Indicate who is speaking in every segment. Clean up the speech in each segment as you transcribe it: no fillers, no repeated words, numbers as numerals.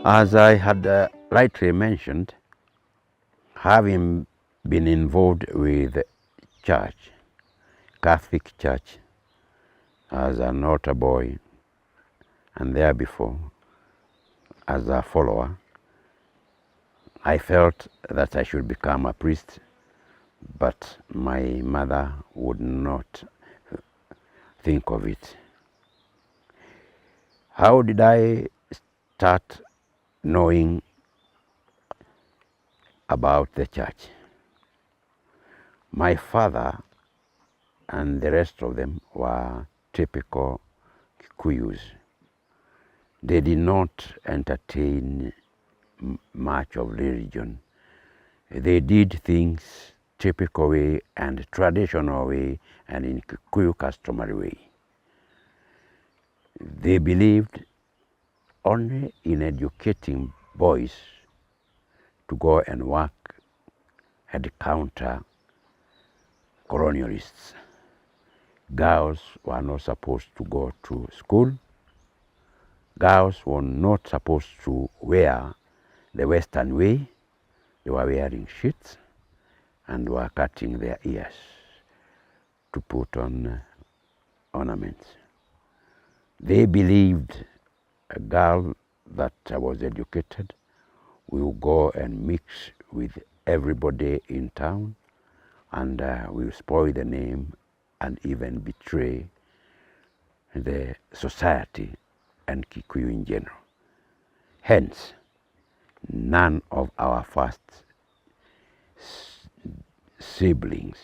Speaker 1: As I had rightly mentioned, having been involved with church, Catholic Church, as an altar boy, and there before, as a follower, I felt that I should become a priest, but my mother would not think of it. How did I start knowing about the church? My father and the rest of them were typical Kikuyus. They did not entertain much of religion. They did things typical way and traditional way and in Kikuyu customary way. They believed only in educating boys to go and work and counter colonialists. Girls were not supposed to go to school. Girls were not supposed to wear the Western way. They were wearing sheets and were cutting their ears to put on ornaments. They believed a girl that was educated will go and mix with everybody in town and will spoil the name and even betray the society and Kikuyu in general. Hence, none of our first siblings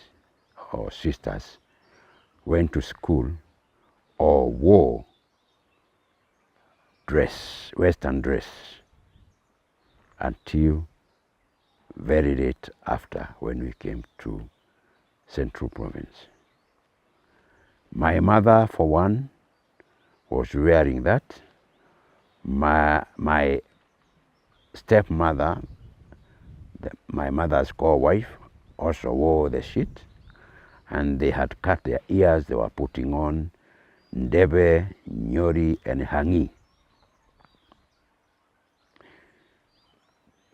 Speaker 1: or sisters went to school or wore dress, Western dress, until very late after when we came to Central Province. My mother, for one, was wearing that. My stepmother, my mother's co-wife, also wore the sheet, and they had cut their ears. They were putting on ndebe, nyori, and hangi.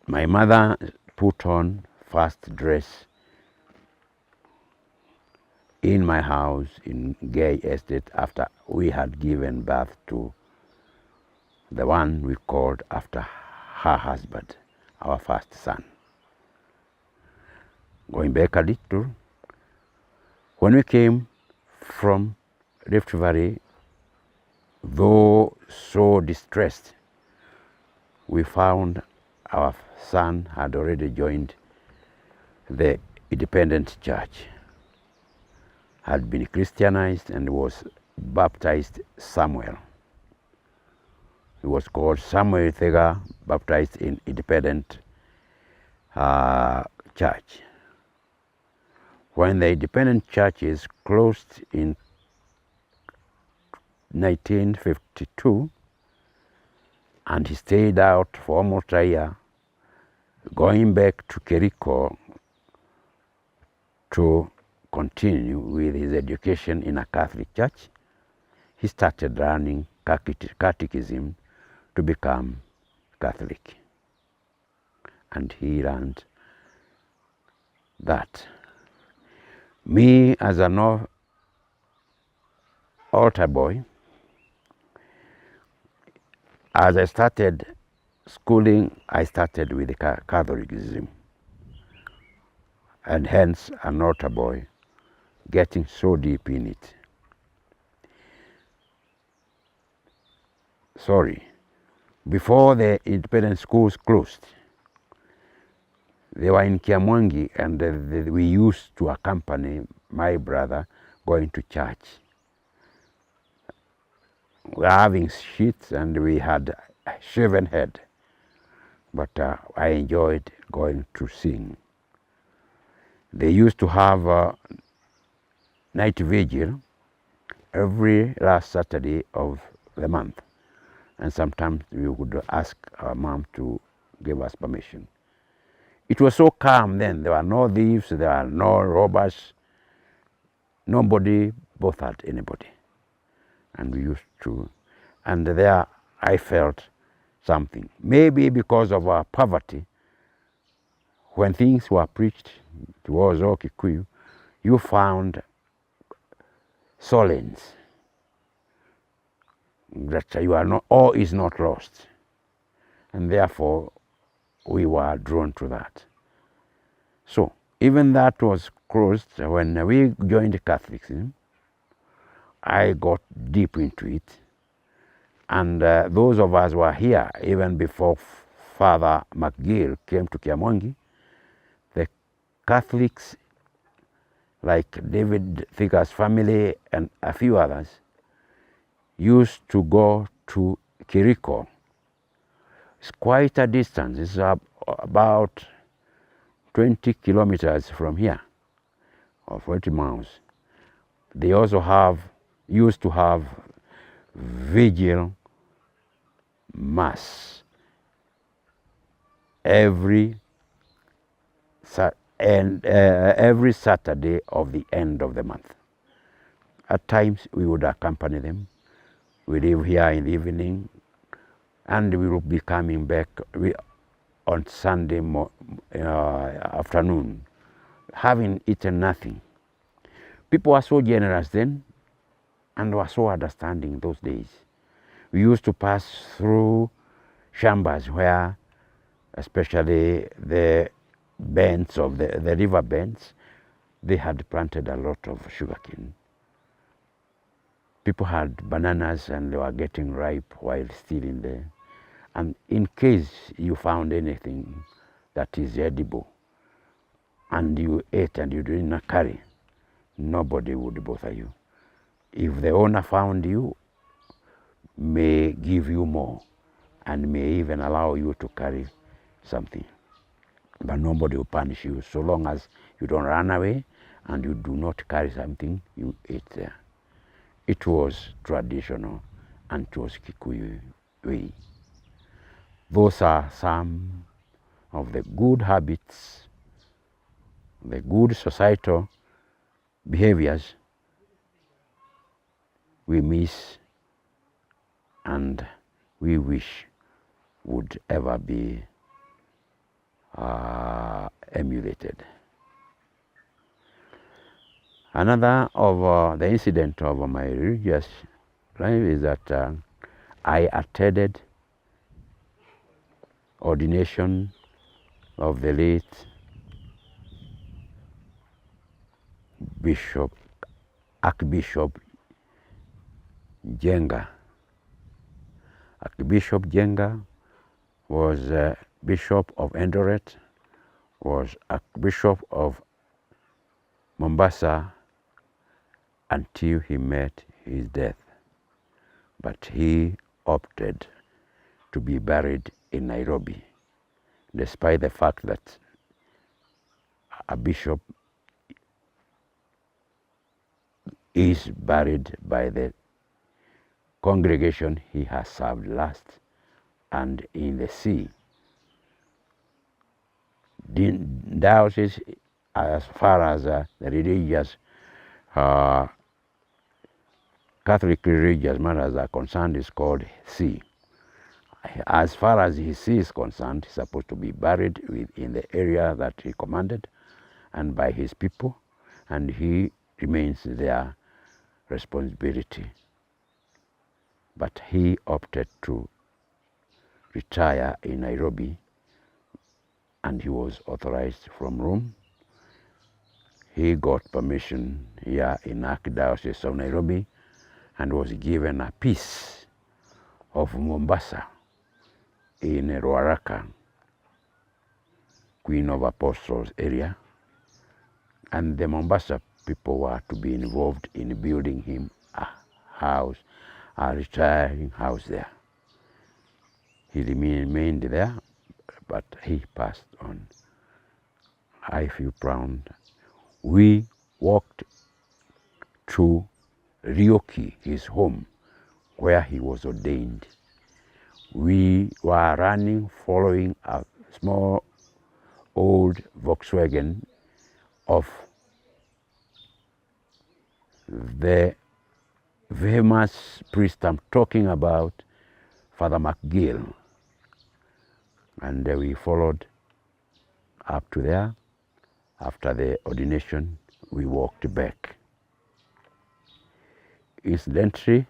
Speaker 1: My mother put on first dress in my house in Gay Estate after we had given birth to the one we called after her husband, our first son. Going back a little, when we came from Rift Valley, though so distressed, we found our son had already joined the independent church, had been Christianized and was baptized Samuel. He was called Samuel Thega, baptized in independent church. When the independent churches closed in 1952, and he stayed out for almost a year, going back to Kericho to continue with his education in a Catholic church, he started learning catechism to become Catholic. And he learned that. Me, as an altar boy, as I started schooling, I started with Catholicism, and hence an altar boy, getting so deep in it. Before the independent schools closed, they were in Kiamwangi, and we used to accompany my brother going to church. We were having sheets and we had a shaven head, but I enjoyed going to sing. They used to have a night vigil every last Saturday of the month, and sometimes we would ask our mom to give us permission. It was so calm then. There were no thieves, there were no robbers. Nobody bothered anybody. And we used to, and there I felt something. Maybe because of our poverty, when things were preached towards all Kikuyu, you found Solens, that you are not, all is not lost. And therefore, we were drawn to that. So, even that was closed. When we joined Catholicism, I got deep into it. And those of us who were here, even before Father McGill came to Kiamwangi, the Catholics, like David Thika's family and a few others, used to go to Kiriko. It's quite a distance. It's about 20 kilometers from here, or 40 miles. They also used to have vigil mass every Saturday of the end of the month. At times we would accompany them. We live here in the evening, and we will be coming back on Sunday afternoon, having eaten nothing. People were so generous then, and were so understanding those days. We used to pass through shambas where, especially the bends of the river bends, they had planted a lot of sugarcane. People had bananas and they were getting ripe while still in there. And in case you found anything that is edible and you ate and you didn't carry, nobody would bother you. If the owner found you, may give you more and may even allow you to carry something. But nobody will punish you so long as you don't run away and you do not carry something you ate there. It was traditional and it was Kikuyu way. Those are some of the good habits, the good societal behaviors we miss and we wish would ever be emulated. Another of the incident of my religious life is that I attended ordination of the late Archbishop Jenga. Archbishop Jenga was Bishop of Eldoret, was Archbishop of Mombasa until he met his death. But he opted to be buried in Nairobi, despite the fact that a bishop is buried by the congregation he has served last and in the sea. Diocese, as far as the religious, Catholic religious matters are concerned, is called sea. As far as his sea is concerned, he's supposed to be buried in the area that he commanded and by his people, and he remains their responsibility. But he opted to retire in Nairobi, and he was authorized from Rome. He got permission here in Archdiocese of Nairobi and was given a piece of Mombasa in Ruaraka, Queen of Apostles area, and the Mombasa people were to be involved in building him a house, a retiring house there. He remained there, but he passed on. I feel proud. We walked to Rioki, his home, where he was ordained. We were running, following a small old Volkswagen of the famous priest I'm talking about, Father McGill. And we followed up to there. After the ordination, we walked back. Incidentally,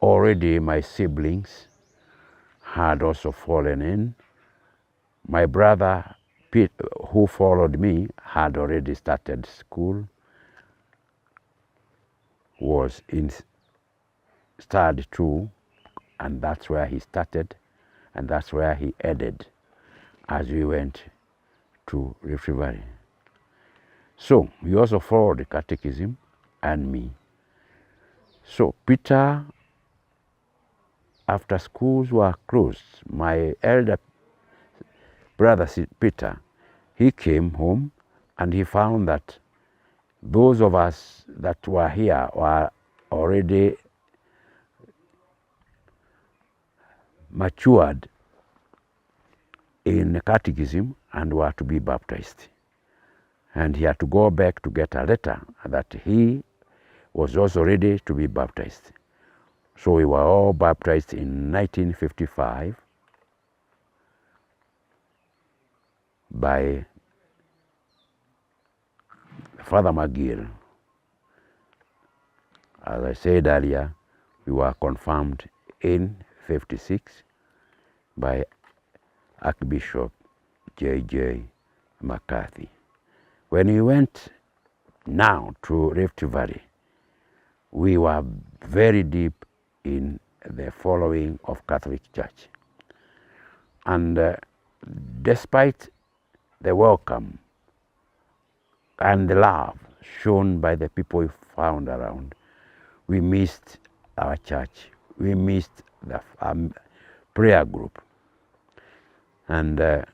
Speaker 1: already my siblings had also fallen in. My brother, Pete, who followed me, had already started school, was in study 2, and that's where he started, and that's where he ended as we went to Rift Valley. So he also followed the catechism and me. So Peter, after schools were closed, my elder brother Peter, he came home and he found that those of us that were here were already matured in catechism and were to be baptized. And he had to go back to get a letter that he was also ready to be baptized. So we were all baptized in 1955 by Father McGill. As I said earlier, we were confirmed in 56 by Archbishop J.J. McCarthy. When we went now to Rift Valley, we were very deep in the following of Catholic Church. And despite the welcome and the love shown by the people we found around, we missed our church. We missed the prayer group. And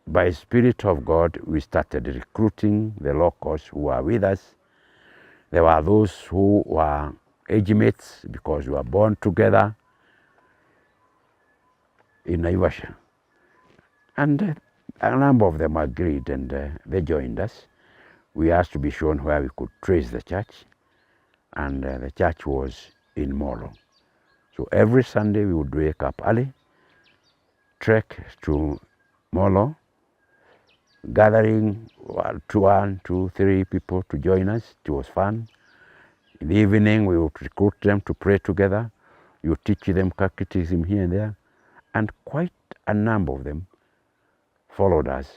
Speaker 1: by Spirit of God, we started recruiting the locals who were with us. There were those who were age mates because we were born together in Naivasha. And a number of them agreed, and they joined us. We asked to be shown where we could trace the church, and the church was in Molo. So every Sunday we would wake up early, trek to Molo, gathering 1, 2, 3 people to join us. It was fun. In the evening, we would recruit them to pray together. You would teach them catechism here and there. And quite a number of them followed us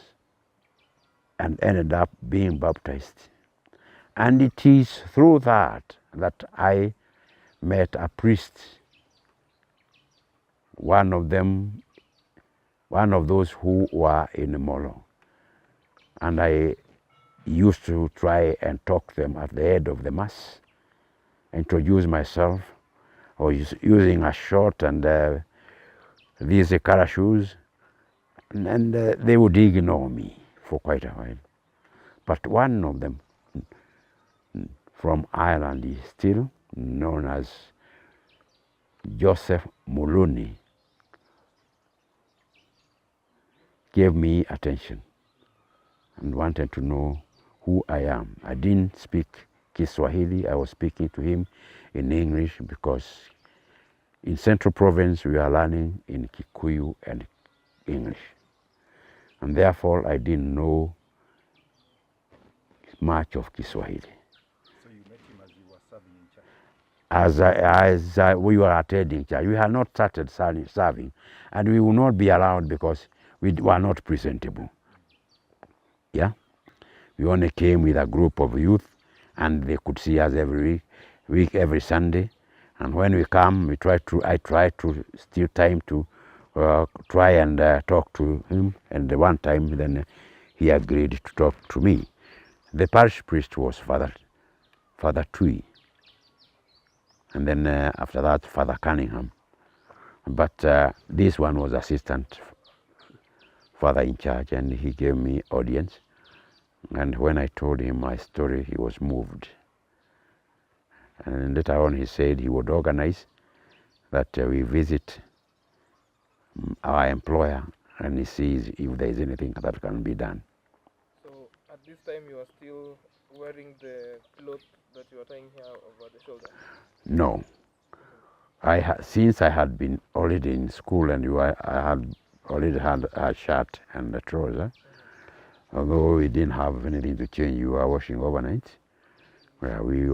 Speaker 1: and ended up being baptized. And it is through that that I met a priest, one of those who were in Molo. And I used to try and talk them at the end of the Mass, introduce myself, or using a short and these color shoes, and they would ignore me for quite a while. But one of them from Ireland is still known as Joseph Muluni, gave me attention and wanted to know who I am. I didn't speak Kiswahili. I was speaking to him in English because in Central Province we are learning in Kikuyu and English. And therefore I didn't know much of Kiswahili.
Speaker 2: So you met him as you were serving in church?
Speaker 1: As we were attending church. We had not started serving, and we would not be allowed because we were not presentable. Yeah? We only came with a group of youth, and they could see us every week, every Sunday. And when we come, I try to steal time to try and talk to him. And one time, then he agreed to talk to me. The parish priest was Father Tui, and then after that, Father Cunningham. But this one was assistant father in charge, and he gave me audience. And when I told him my story, he was moved. And later on, he said he would organize that we visit our employer and he sees if there is anything that can be done.
Speaker 3: So at this time, you are still wearing the cloth that you are tying here over the shoulder?
Speaker 1: No. Since I had been already in school and I had already had a shirt and a trouser. Although we didn't have anything to change, we were washing overnight. Where we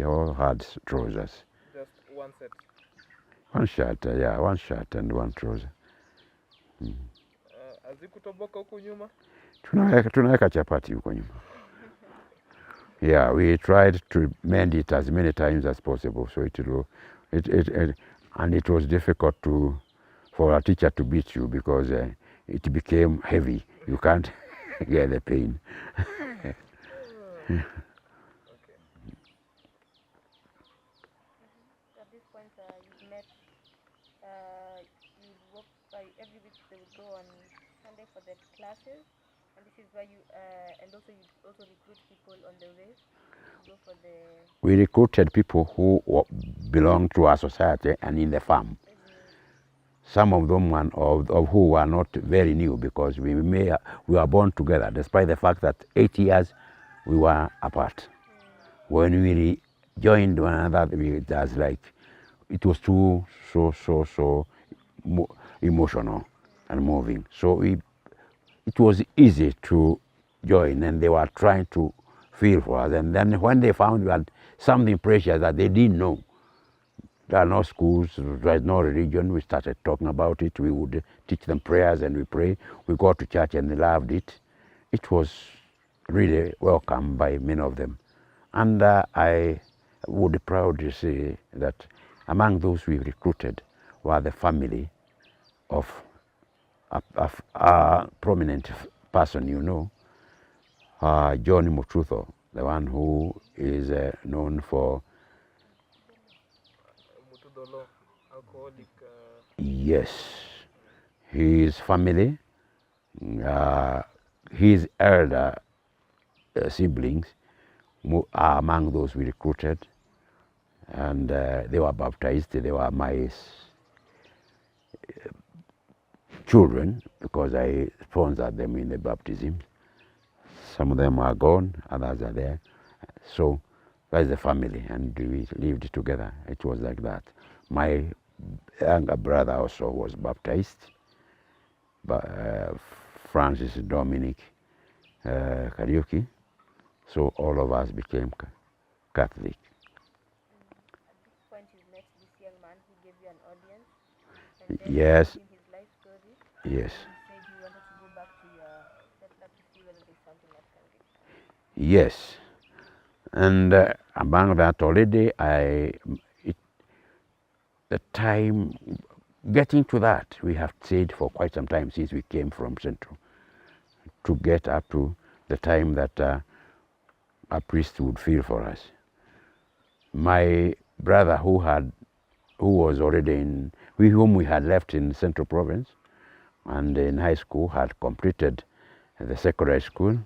Speaker 1: all had trousers.
Speaker 3: Just one set.
Speaker 1: One shirt, one shirt and one trouser.
Speaker 3: Hazikutoboka huku nyuma?
Speaker 1: Tunaweka chapati huko nyuma. Yeah, we tried to mend it as many times as possible, so and it was difficult for a teacher to beat you because it became heavy. You can't get the pain.
Speaker 3: Okay.
Speaker 4: At this point, you've met, you work every week. They would go on Sunday for the classes, and this is why you, and also you also recruit people on the way to go for the.
Speaker 1: We recruited people who belonged to our society and in the farm. Some of them of who were not very new because we were born together, despite the fact that 8 years we were apart. When we joined one another, it was too so emotional and moving. So it was easy to join, and they were trying to feel for us. And then when they found we had something precious that they didn't know, there are no schools, there is no religion. We started talking about it. We would teach them prayers and we pray. We go to church and they loved it. It was really welcome by many of them. And I would proudly say that among those we recruited were the family of a prominent person, you know, John Mututho, the one who is known for
Speaker 3: Alcoholic.
Speaker 1: Yes, his family, his elder siblings are among those we recruited, and they were baptized. They were my children because I sponsored them in the baptism. Some of them are gone, others are there. So that's the family, and we lived together. It was like that. My younger brother also was baptized, Francis Dominic Kariuki. So all of us became Catholic.
Speaker 4: At this point, you met this young man who gave you an audience. And then
Speaker 1: Yes.
Speaker 4: you his life story.
Speaker 1: Yes.
Speaker 4: You said you wanted to go back to your setup to see whether there's something that can be done.
Speaker 1: Yes. And among that already, the time getting to that, we have stayed for quite some time since we came from Central to get up to the time that a priest would feel for us. My brother who was already whom we had left in Central Province and in high school had completed the secondary school.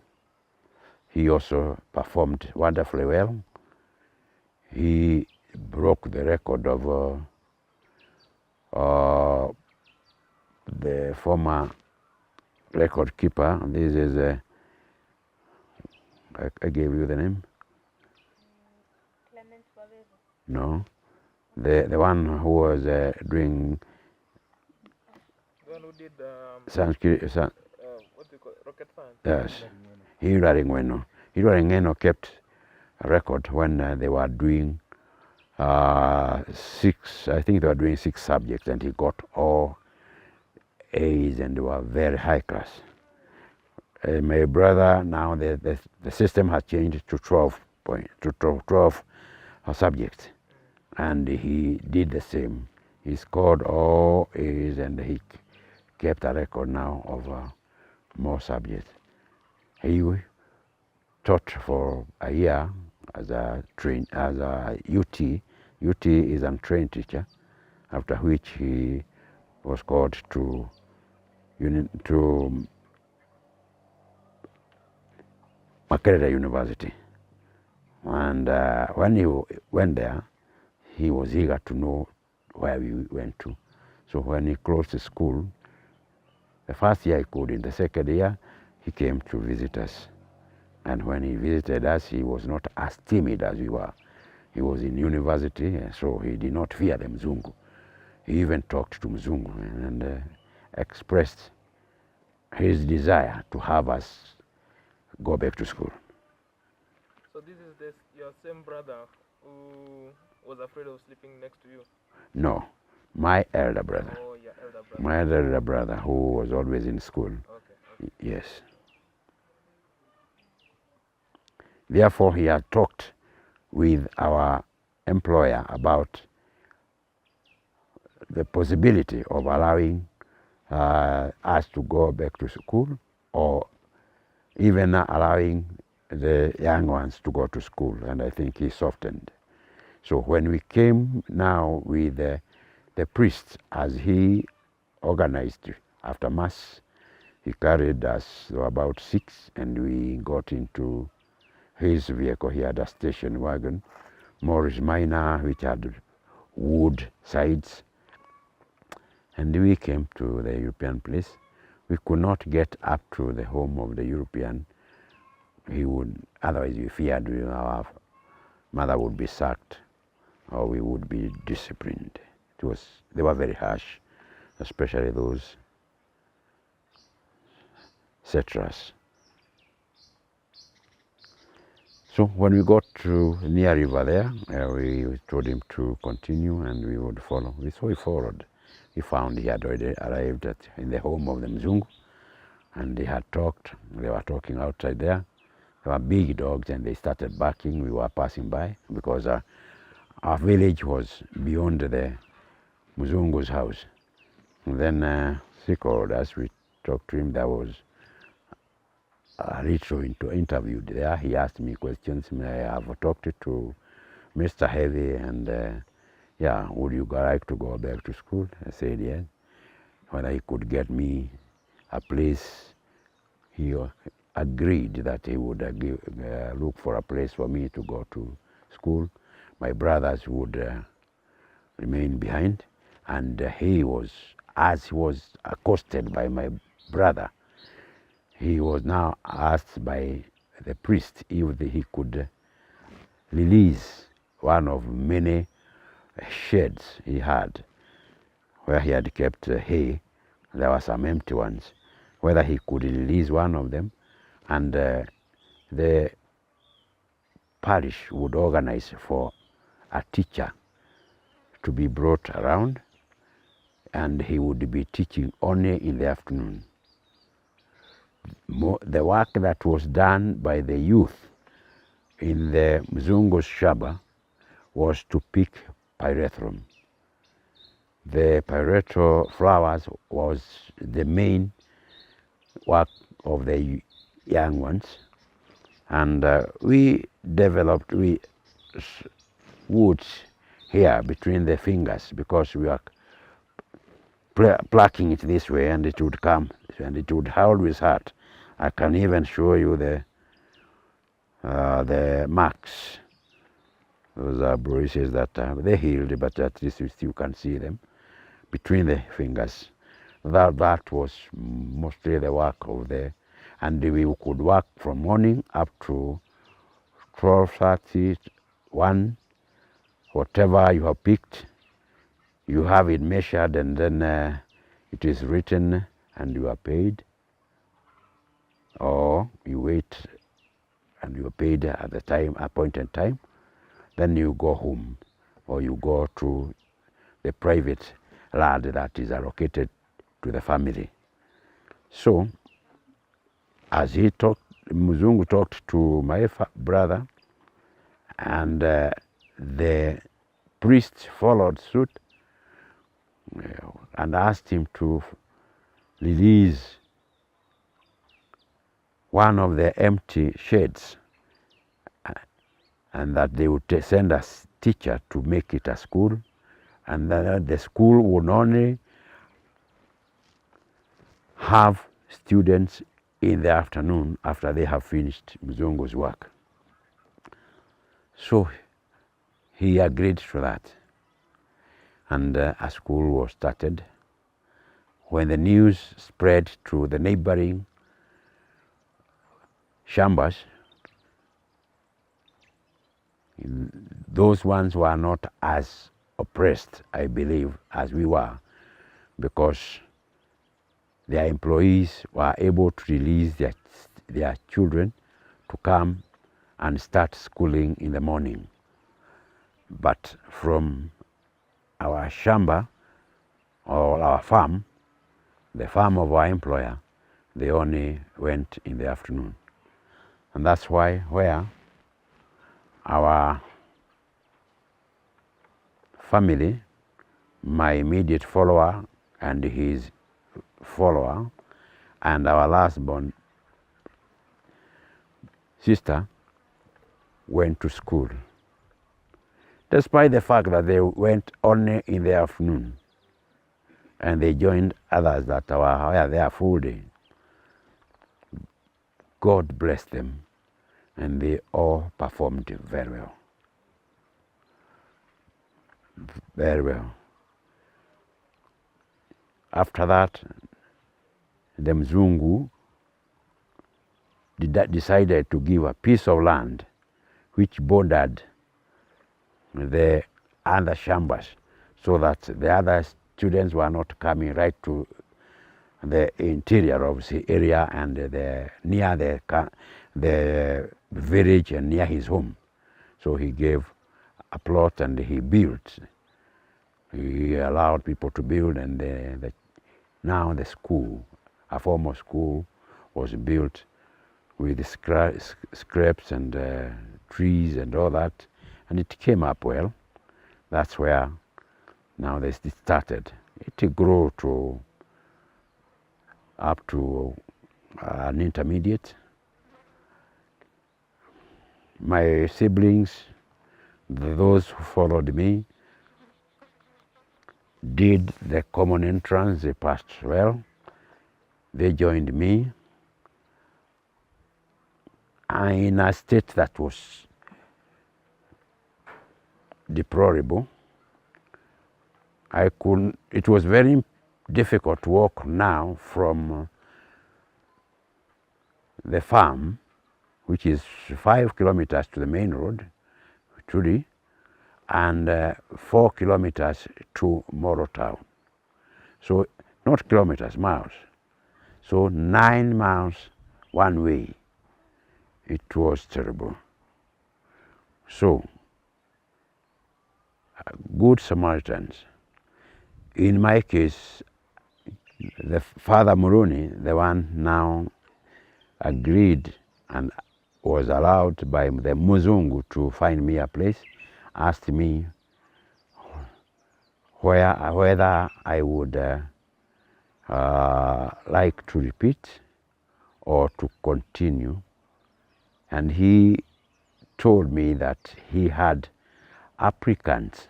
Speaker 1: He also performed wonderfully well. He broke the record of the former record keeper. This is, I gave you the name?
Speaker 4: Clement Waweru.
Speaker 1: No. The one who was doing
Speaker 3: The one who did
Speaker 1: Sanskrit,
Speaker 3: what do you call it? Rocket science.
Speaker 1: yes. Hilary Ngweno. Hilary Ngweno kept a record when they were doing I think they were doing 6 subjects, and he got all A's, and they were very high class. My brother, now the system has changed to 12 subjects, and he did the same. He scored all A's, and he kept a record now of more subjects. He taught for a year as a UT. UT is a trained teacher, after which he was called to Makerere University. And when he went there, he was eager to know where we went to. So when he closed the school, the first year he could, in the second year, he came to visit us. And when he visited us, he was not as timid as we were. He was in university, so he did not fear the Mzungu. He even talked to Mzungu, and expressed his desire to have us go back to school.
Speaker 3: So this is your same brother who was afraid of sleeping next to you?
Speaker 1: No, my elder brother.
Speaker 3: Oh, your elder brother.
Speaker 1: My elder brother who was always in school.
Speaker 3: Okay.
Speaker 1: Yes. Therefore, he had talked with our employer about the possibility of allowing us to go back to school, or even allowing the young ones to go to school, and I think he softened. So when we came now with the priest, as he organized after Mass, he carried us, there were about 6, and we got into his vehicle. He had a station wagon, Morris Minor, which had wood sides, and we came to the European place. We could not get up to the home of the European. He would, otherwise we feared our mother would be sacked or we would be disciplined. They were very harsh, especially those settlers. So when we got to near river there, we told him to continue and we would follow. So we followed. We found he had already arrived in the home of the Mzungu, and they had talked. They were talking outside there. They were big dogs, and they started barking. We were passing by because our village was beyond the Mzungu's house. And then he called us. We talked to him. There was a retro interviewed there. He asked me questions. I have talked to Mr. Heavy, and yeah, would you like to go back to school? I said yes. When he could get me a place, he agreed that he would look for a place for me to go to school. My brothers would remain behind, and as he was accosted by my brother, he was now asked by the priest if he could release one of many sheds he had where he had kept hay. There were some empty ones, whether he could release one of them, and the parish would organize for a teacher to be brought around, and he would be teaching only in the afternoon. The work that was done by the youth in the Mzungu's Shaba was to pick pyrethrum. The pyrethrum flowers was the main work of the young ones, and we developed woods here between the fingers because we are plucking it this way, and it would come, and it would always hurt. I can even show you the marks. Those are bruises that they healed, but at least you still can see them between the fingers. That was mostly the work of and we could work from morning up to 12:30, 1, whatever you have picked, you have it measured, and then it is written and you are paid, or you wait and you are paid at the appointed time. Then you go home, or you go to the private land that is allocated to the family. So, as Mzungu talked to my brother, and the priest followed suit and asked him to release one of the empty sheds, and that they would send a teacher to make it a school, and that the school would only have students in the afternoon after they have finished Mzungu's work. So he agreed to that, and a school was started. When the news spread to the neighboring shambas, those ones were not as oppressed, I believe, as we were, because their employees were able to release their children to come and start schooling in the morning. But from our shamba or our farm, the farm of our employer, they only went in the afternoon. And that's where our family, my immediate follower and his follower, and our last born sister went to school, despite the fact that they went only in the afternoon, and they joined others that were there full day. God bless them, and they all performed very well. Very well. After that, the Mzungu decided to give a piece of land which bordered the other shambas, so that the other students were not coming right to the interior of the area and near the village and near his home. So he gave a plot and he built. He allowed people to build, and now the school, a formal school, was built with scraps and trees and all that, and it came up well. That's where now it started. It grew up to an intermediate. My siblings, those who followed me, did the common entrance. They passed well. They joined me in a state that was deplorable. It was very difficult to walk now from the farm, which is 5 kilometers to the main road, Tuli, and 4 kilometers to Moro town. So, not kilometers, miles. So 9 miles one way. It was terrible. So, good Samaritans. In my case, the Father Moroni, the one now agreed and was allowed by the Muzungu to find me a place, asked me whether I would like to repeat or to continue. And he told me that he had applicants,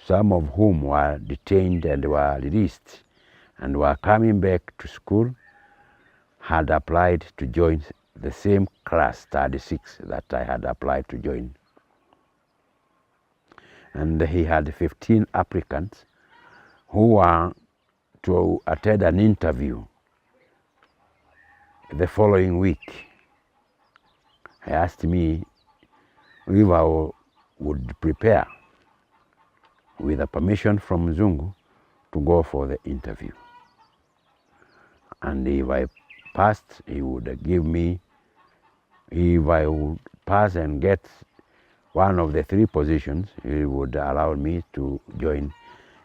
Speaker 1: some of whom were detained and were released and were coming back to school, had applied to join the same class 36 that I had applied to join. And he had 15 applicants who were to attend an interview the following week. He asked me if I would prepare with a permission from Zungu to go for the interview. And if I passed, he would give me, if I would pass and get one of the 3 positions, he would allow me to join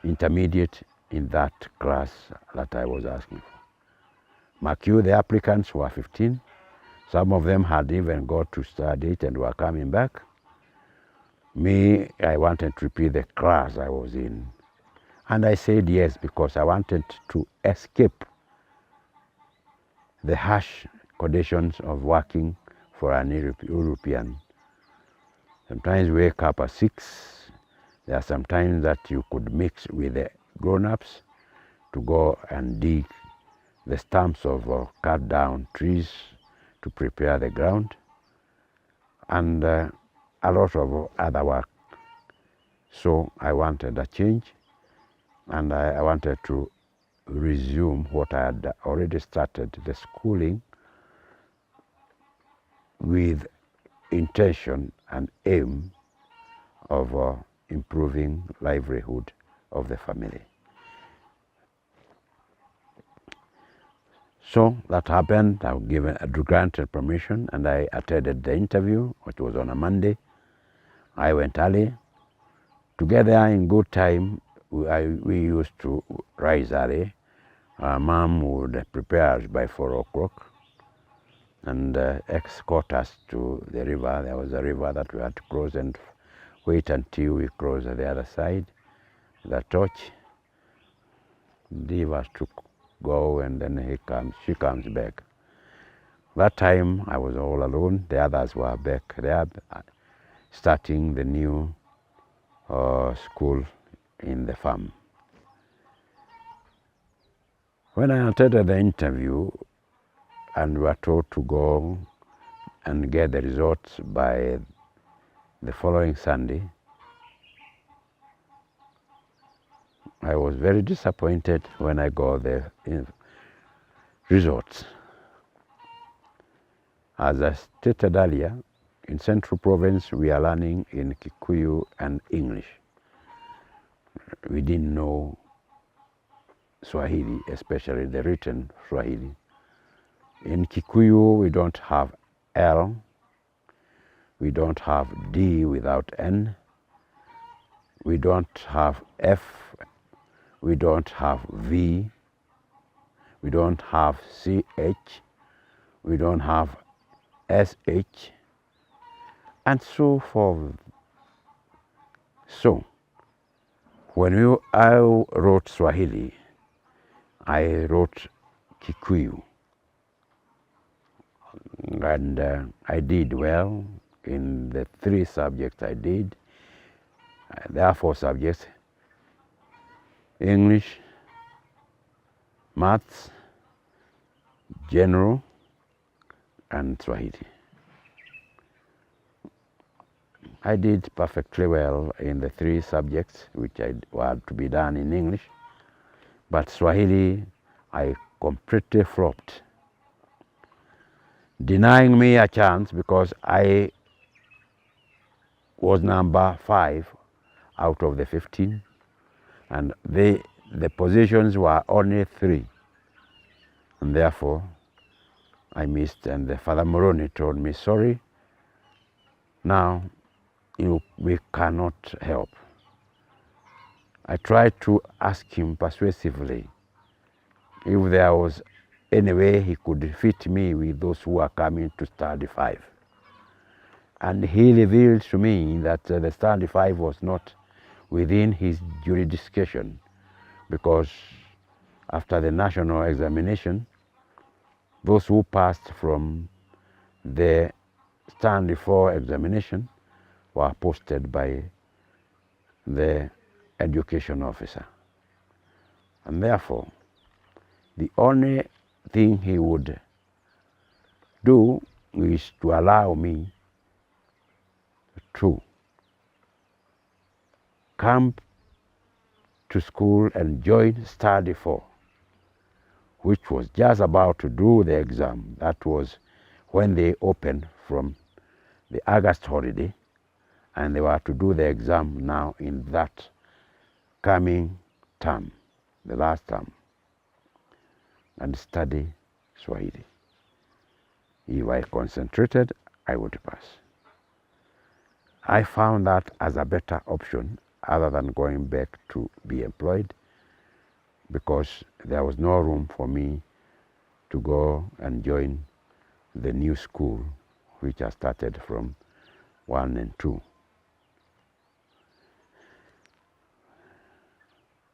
Speaker 1: intermediate in that class that I was asking for. Mark you, the applicants were 15. Some of them had even got to study it and were coming back. Me, I wanted to repeat the class I was in. And I said yes, because I wanted to escape the harsh conditions of working for an European. Sometimes you wake up at 6. There are some times that you could mix with the grown-ups to go and dig the stumps of cut down trees to prepare the ground, and a lot of other work. So I wanted a change, and I wanted to resume what I had already started, the schooling, with intention and aim of improving livelihood of the family. So that happened. I was given a granted permission, and I attended the interview, which was on a Monday. I went early. Together in good time, we used to rise early. Our mom would prepare us by 4 o'clock and escort us to the river. There was a river that we had to cross and wait until we crossed the other side. The torch, leave us to go, and then she comes back. That time I was all alone. The others were back there, starting the new school in the farm. When I attended the interview and were told to go and get the results by the following Sunday, I was very disappointed when I got the results. As I stated earlier, in Central Province we are learning in Kikuyu and English. We didn't know Swahili, especially the written Swahili. In Kikuyu we don't have L, we don't have D without N, we don't have F, we don't have V, we don't have CH, we don't have SH, and so forth. So, when I wrote Swahili, I wrote Kikuyu, and I did well in the 3 subjects I did. There are 4 subjects: English, Maths, General, and Swahili. I did perfectly well in the 3 subjects which were to be done in English, but Swahili I completely flopped, denying me a chance because I was number 5 out of the 15, and the positions were only 3, and therefore I missed. And the Father Moroni told me, sorry, now we cannot help. I tried to ask him persuasively if there was any way he could fit me with those who are coming to Study 5. And he revealed to me that the Study 5 was not within his jurisdiction, because after the national examination, those who passed from the Study 4 examination were posted by the education officer. And therefore, the only thing he would do is to allow me to come to school and join Study 4, which was just about to do the exam. That was when they opened from the August holiday, and they were to do the exam now in that coming term, the last term, and study Swahili. If I concentrated, I would pass. I found that as a better option other than going back to be employed, because there was no room for me to go and join the new school, which I started from 1 and 2.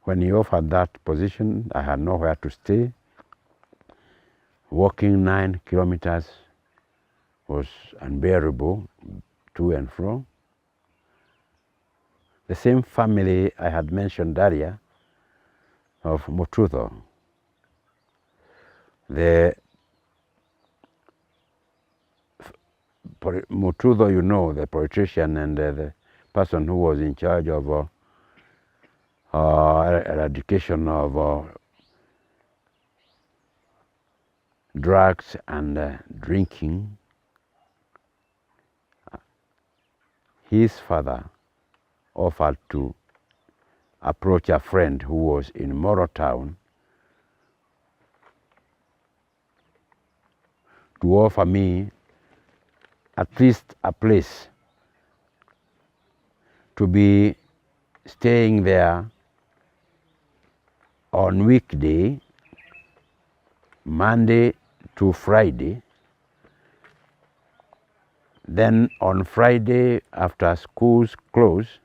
Speaker 1: When he offered that position, I had nowhere to stay. Walking 9 kilometers was unbearable, to and fro. The same family I had mentioned earlier of Mututho, Mututho, you know, the politician and the person who was in charge of eradication of drugs and drinking. His father offered to approach a friend who was in Morotown to offer me at least a place to be staying there on weekday, Monday to Friday. Then on Friday, after schools close,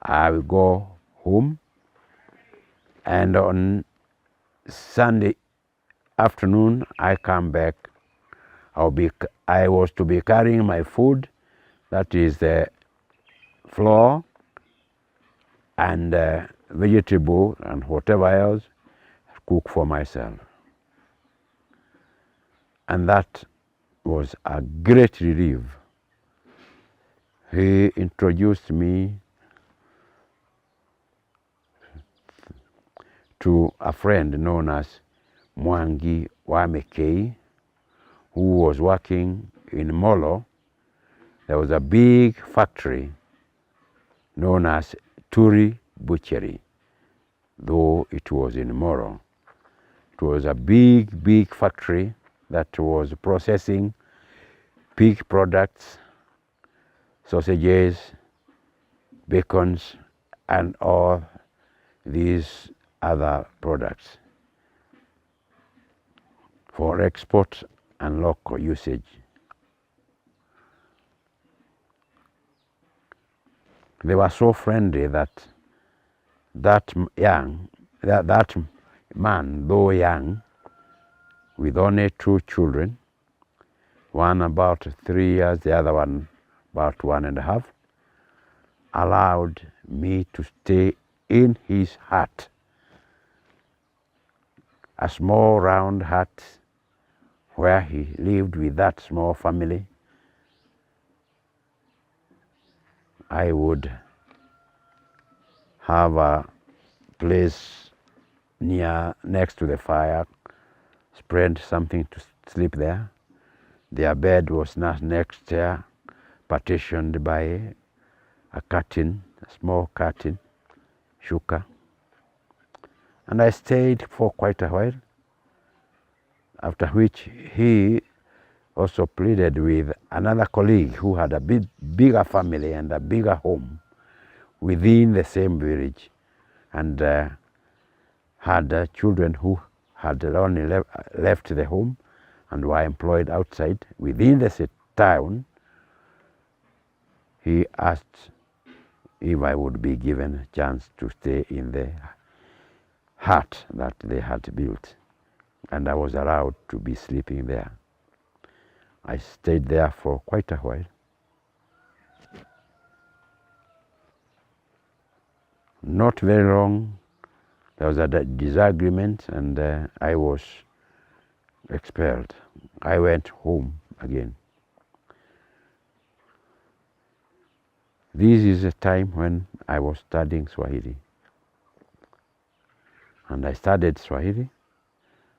Speaker 1: I will go home, and on Sunday afternoon I come back. I was to be carrying my food, that is the flour and vegetable and whatever else, cook for myself. And that was a great relief. He introduced me to a friend known as Mwangi Wamekei, who was working in Molo. There was a big factory known as Turi Butchery, though it was in Moro. It was a big factory that was processing pig products, sausages, bacons, and all these other products for export and local usage. They were so friendly that that man, though young, with only 2 children, one about 3 years, the other one about 1.5, allowed me to stay in his hut, a small round hut where he lived with that small family. I would have a place next to the fire, spread something to sleep there. Their bed was not next there, partitioned by a curtain, a small curtain, shuka. And I stayed for quite a while, after which he also pleaded with another colleague who had a bigger family and a bigger home within the same village, and had children who had only left the home and were employed outside within the town. He asked if I would be given a chance to stay in the hut that they had built, and I was allowed to be sleeping there. I stayed there for quite a while. Not very long, there was a disagreement, and I was expelled. I went home again. This is a time when I was studying Swahili. And I studied Swahili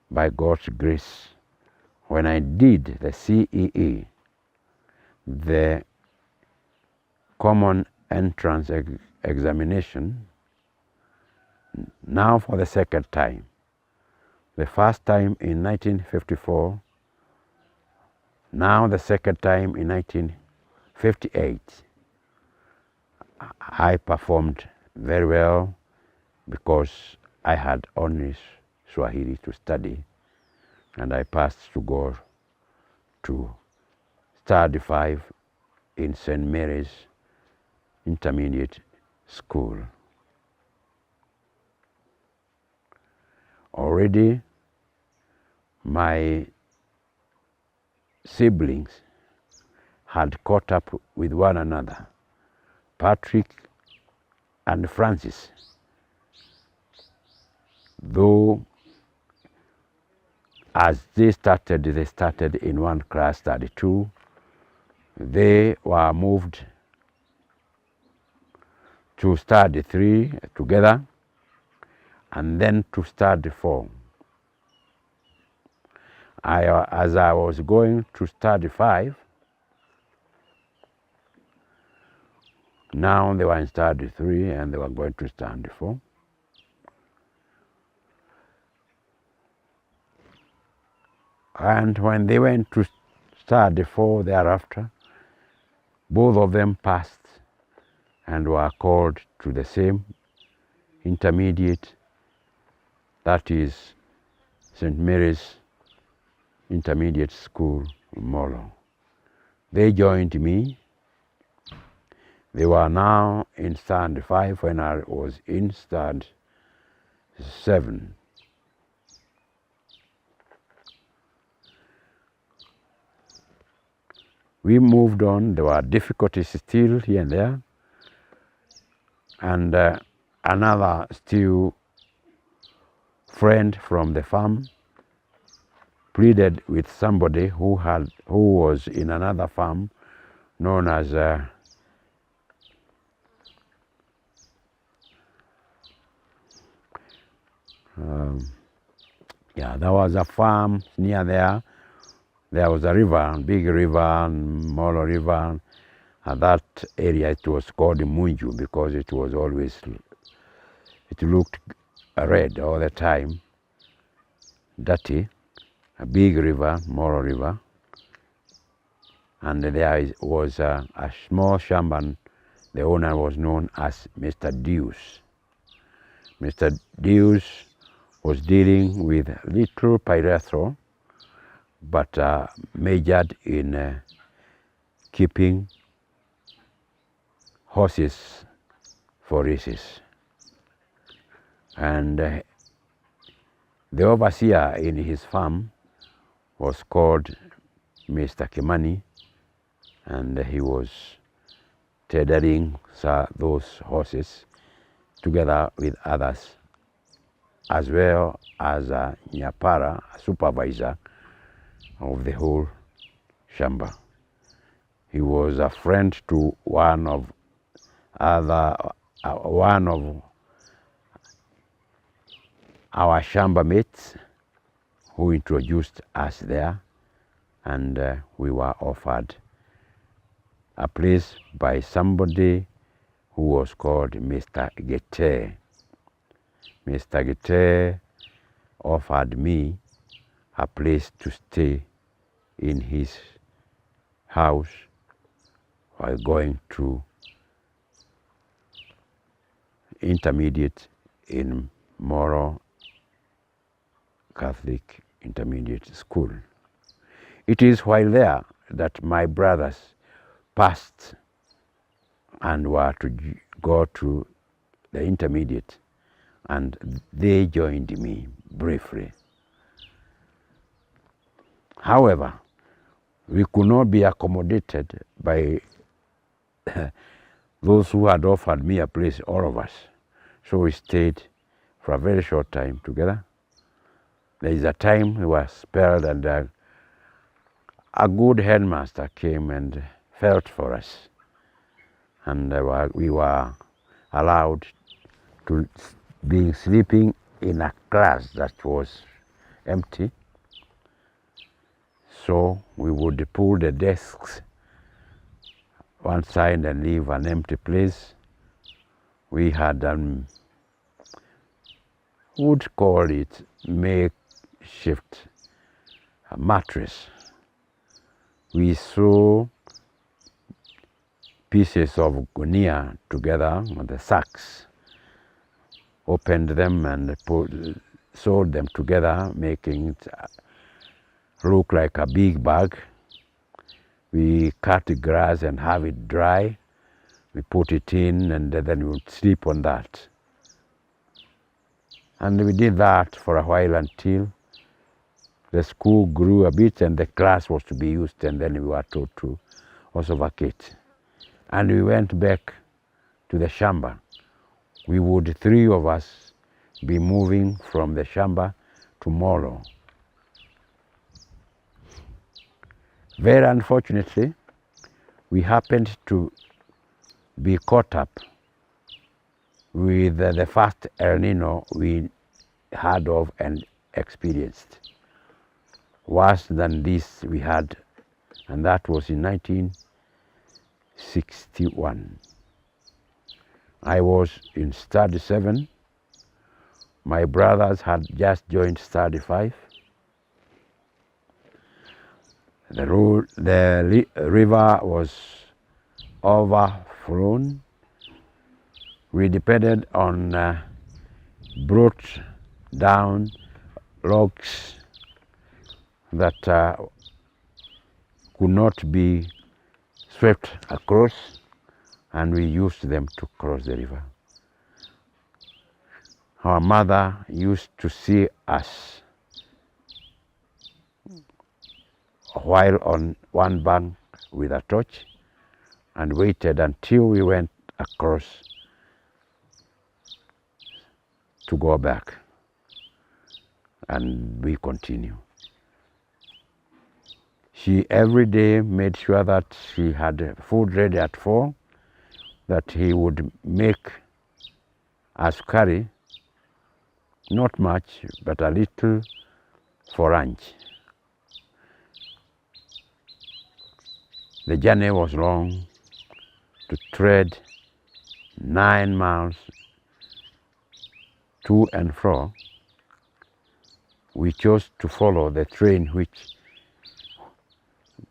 Speaker 1: by God's grace. When I did the CEE, the Common Entrance Examination, now for the second time. The first time in 1954, now the second time in 1958. I performed very well because I had only Swahili to study, and I passed to go to study 5 in St. Mary's Intermediate School. Already my siblings had caught up with one another, Patrick and Francis, though as they started in one class, 32. They were moved to study 3 together, and then to study 4. As I was going to study 5, now they were in study 3 and they were going to study 4. And when they went to study 4 thereafter, both of them passed and were called to the same intermediate, that is St. Mary's Intermediate School in Molo. They joined me. They were now in Stand 5 when I was in Stand 7. We moved on. There were difficulties still here and there. And another still friend from the farm pleaded with somebody who was in another farm known as there was a farm near there. There was a river, big river, Molo River. And that area, it was called Munju because it was always, it looked red all the time, dirty. A big river, Molo River. And there was a small shamba. The owner was known as Mr. Deus. Mr. Deus was dealing with little pyrethro, but majored in keeping horses for races. And the overseer in his farm was called Mr. Kimani, and he was tethering those horses together with others, as well as Nyapara, a supervisor of the whole shamba. He was a friend to one of our shamba mates who introduced us there, and we were offered a place by somebody who was called Mr. Gete. Mr. Gete offered me a place to stay in his house while going to intermediate in Moro Catholic Intermediate School. It is while there that my brothers passed and were to go to the intermediate, and they joined me briefly. However, we could not be accommodated by those who had offered me a place, all of us. So we stayed for a very short time together. There is a time we were spelled, and a good headmaster came and felt for us. And we were allowed to be sleeping in a class that was empty. So we would pull the desks one side and leave an empty place. We had would call it makeshift mattress. We sew pieces of gunia together with the sacks, opened them and sewed them together, making it look like a big bag. We cut the grass and have it dry. We put it in, and then we would sleep on that. And we did that for a while until the school grew a bit and the class was to be used, and then we were told to also vacate. And we went back to the shamba. We would, 3 of us, be moving from the shamba to Molo. Very unfortunately, we happened to be caught up with the first El Nino we heard of and experienced. Worse than this we had, and that was in 1961. I was in Study 7. My brothers had just joined Study 5. The river was overflown. We depended on brought down logs that could not be swept across, and we used them to cross the river. Our mother used to see us while on one bank with a torch and waited until we went across to go back, and we continue. She every day made sure that she had food ready at 4, that he would make us carry, not much, but a little for lunch. The journey was long, to tread 9 miles to and fro. We chose to follow the train, which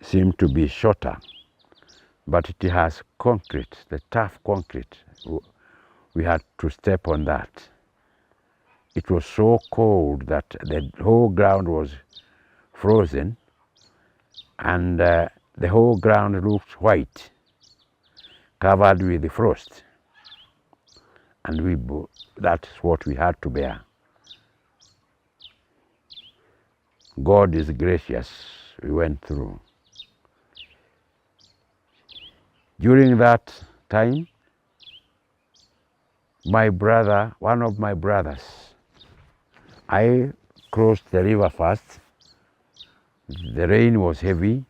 Speaker 1: seemed to be shorter, but it has concrete, the tough concrete. We had to step on that. It was so cold that the whole ground was frozen, and the whole ground looked white, covered with the frost, and that's what we had to bear. God is gracious. We went through. During that time, my brother, one of my brothers, I crossed the river first. The rain was heavy.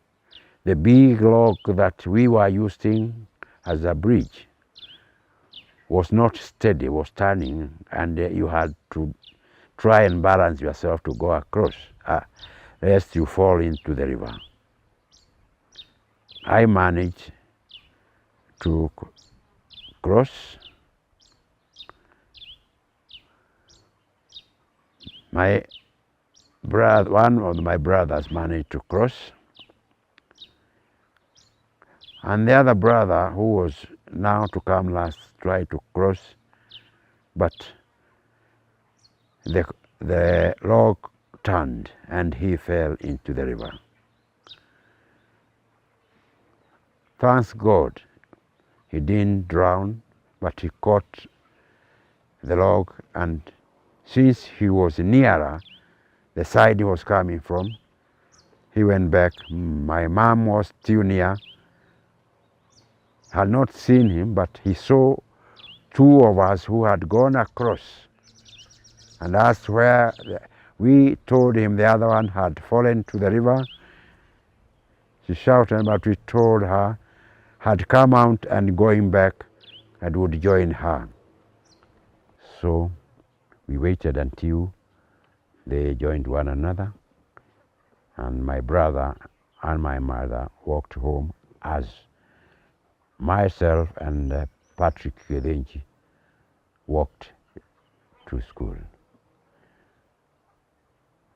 Speaker 1: The big log that we were using as a bridge was not steady, was turning, and you had to try and balance yourself to go across, lest you fall into the river. I managed to cross. One of my brothers managed to cross, and the other brother, who was now to come last, tried to cross, but the log turned and he fell into the river. Thanks God, he didn't drown, but he caught the log, and since he was nearer the side he was coming from, he went back. My mom was still near, had not seen him, but he saw 2 of us who had gone across and asked where. We told him the other one had fallen to the river. She shouted, but we told her had come out and going back and would join her. So we waited until they joined one another, and my brother and my mother walked home as myself and Patrick Kedenchi walked to school.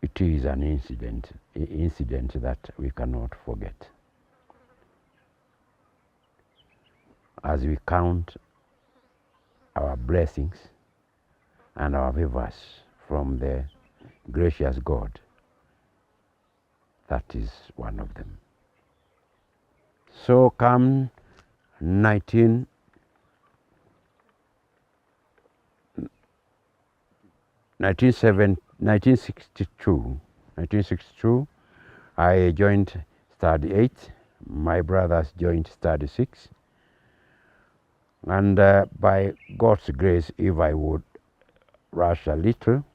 Speaker 1: It is an incident that we cannot forget. As we count our blessings and our favors from the gracious God, that is one of them. So come 1962, I joined Study 8. My brothers joined Study 6. And by God's grace, if I would rush a little,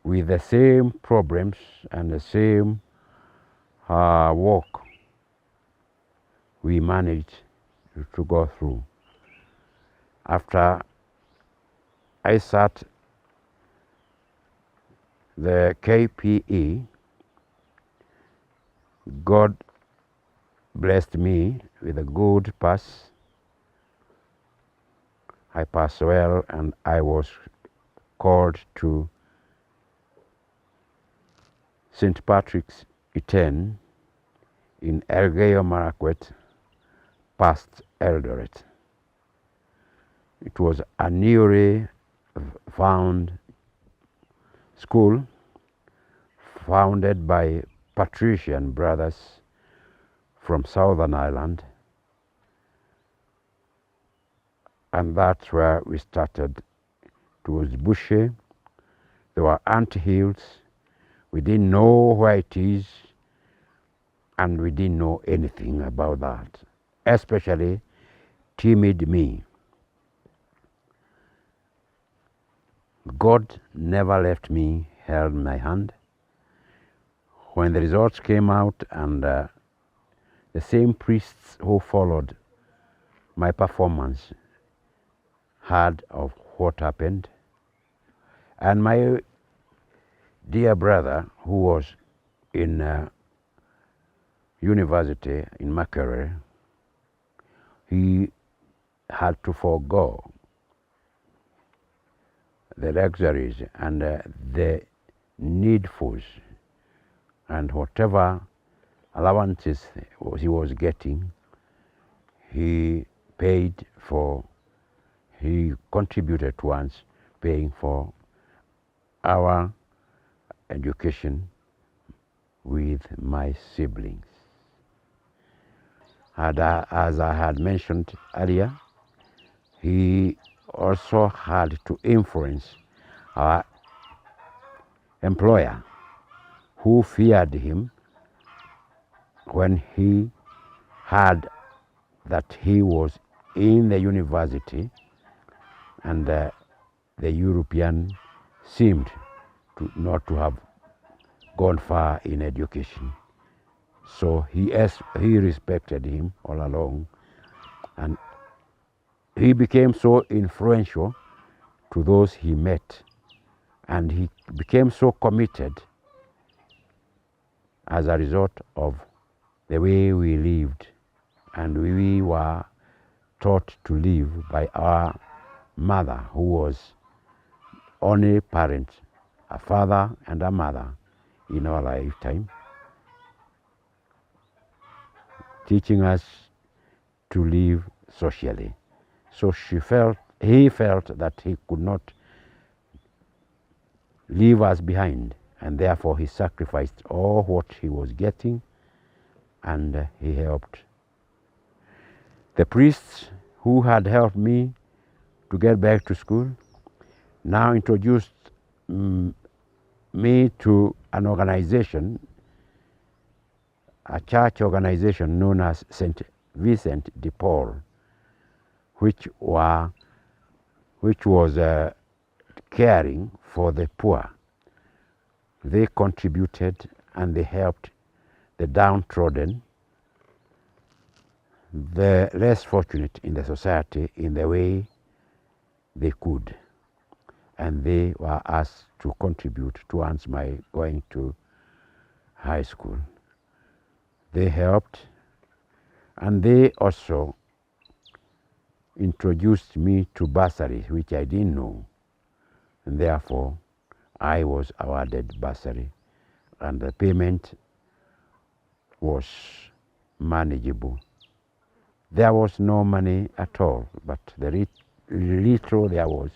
Speaker 1: with the same problems and the same work, we managed to go through. After I sat the KPE, God blessed me with a good pass. I passed well, and I was called to St. Patrick's Iten in Elgeyo Marakwet, past Eldoret. It was a newly found school founded by patrician brothers from Southern Ireland, and that's where we started. It was bushy, there were ant hills, we didn't know where it is, and we didn't know anything about that, especially timid me. God never left me, held my hand. When the results came out and the same priests who followed my performance heard of what happened, and my dear brother who was in university in Makerere, he had to forego the luxuries and the needfuls and whatever allowances he was getting, he paid for, he contributed towards paying for our education with my siblings. And as I had mentioned earlier, he also had to influence our employer, who feared him when he heard that he was in the university, and the European seemed not to have gone far in education. So he respected him all along, and he became so influential to those he met, and he became so committed as a result of the way we lived, and we were taught to live by our mother, who was only parent, a father and a mother in our lifetime, teaching us to live socially. So he felt that he could not leave us behind, and therefore he sacrificed all what he was getting, and he helped. The priests who had helped me to get back to school now introduced me to an organization, a church organization known as St. Vincent de Paul, which was caring for the poor. They contributed and they helped the downtrodden, the less fortunate in the society, in the way they could. And they were asked to contribute towards my going to high school. They helped, and they also introduced me to bursaries, which I didn't know, and therefore I was awarded bursary, and the payment was manageable. There was no money at all, but the little there was,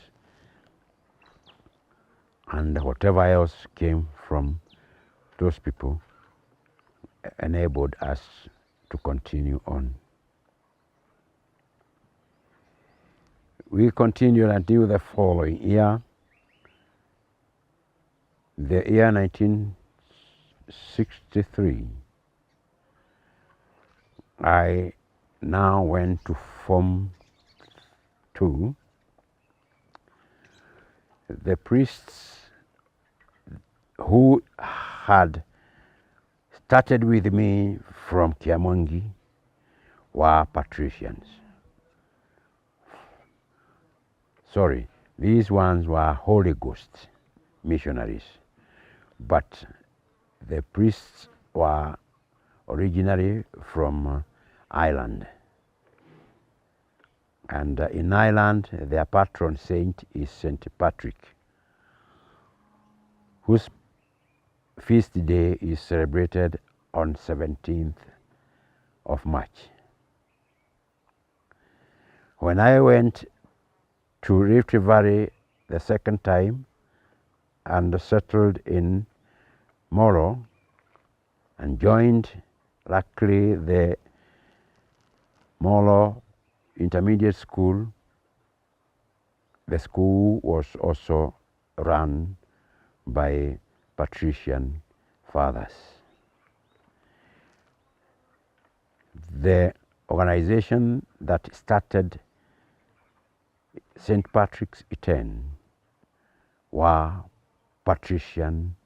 Speaker 1: and whatever else came from those people, enabled us to continue on. We continued until the following year, the year 1963. I now went to Form 2. The priests who had started with me from Kiamongi were patricians. Sorry, these ones were Holy Ghost missionaries, but the priests were originally from Ireland. And in Ireland, their patron saint is St. Patrick, whose feast day is celebrated on 17th of March. When I went to Rift Valley the second time and settled in Moro and joined, luckily, the Moro Intermediate School. The school was also run by patrician fathers. The organization that started St. Patrick's Iten were patrician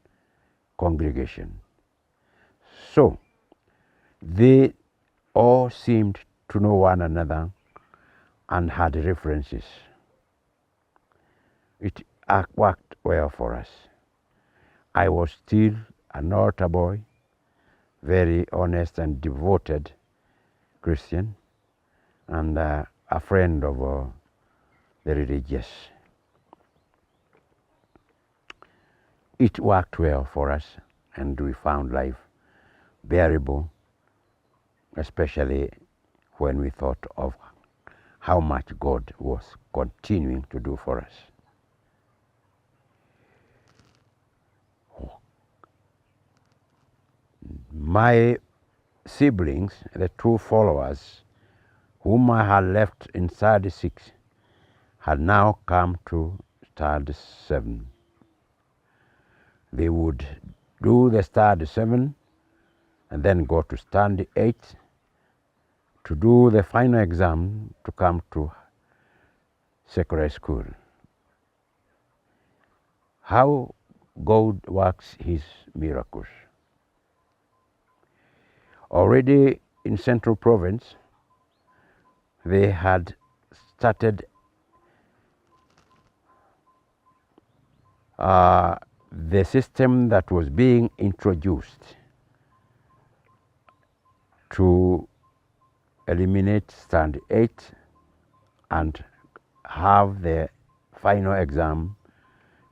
Speaker 1: congregation. So they all seemed to know one another and had references. It worked well for us. I was still an altar boy, very honest and devoted Christian, and a friend of the religious. It worked well for us, and we found life bearable, especially when we thought of how much God was continuing to do for us. My siblings, the two followers, whom I had left in Stade 6, had now come to Stade 7. They would do the Stade 7 and then go to Stade 8 to do the final exam to come to secondary school. How God works his miracles. Already in Central Province, they had started the system that was being introduced to eliminate Stade 8 and have the final exam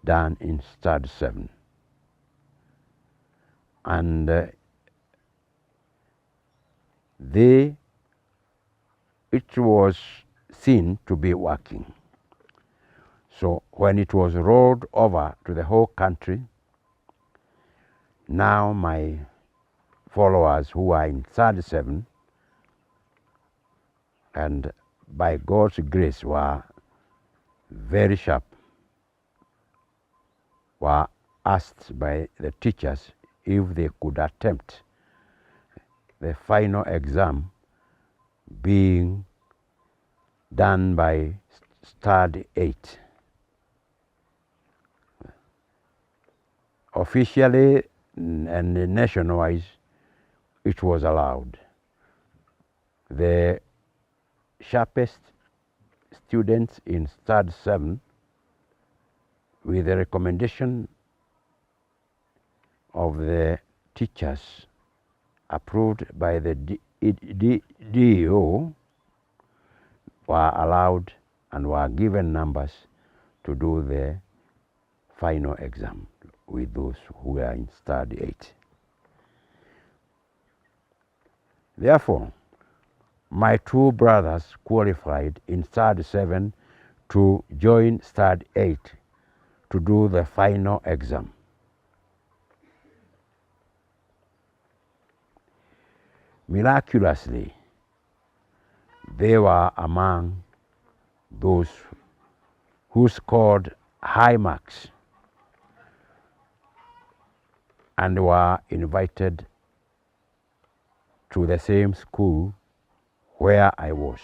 Speaker 1: done in Stade 7. And it was seen to be working. So when it was rolled over to the whole country, now my followers who are in Stade 7 and by God's grace were very sharp, were asked by the teachers if they could attempt the final exam being done by Stade 8. Officially and nation-wise, it was allowed. The sharpest students in Stade 7, with the recommendation of the teachers approved by the DEO, were allowed and were given numbers to do the final exam with those who were in Stade 8. Therefore, my two brothers qualified in Stade 7 to join Stade 8 to do the final exam. Miraculously, they were among those who scored high marks and were invited to the same school where I was.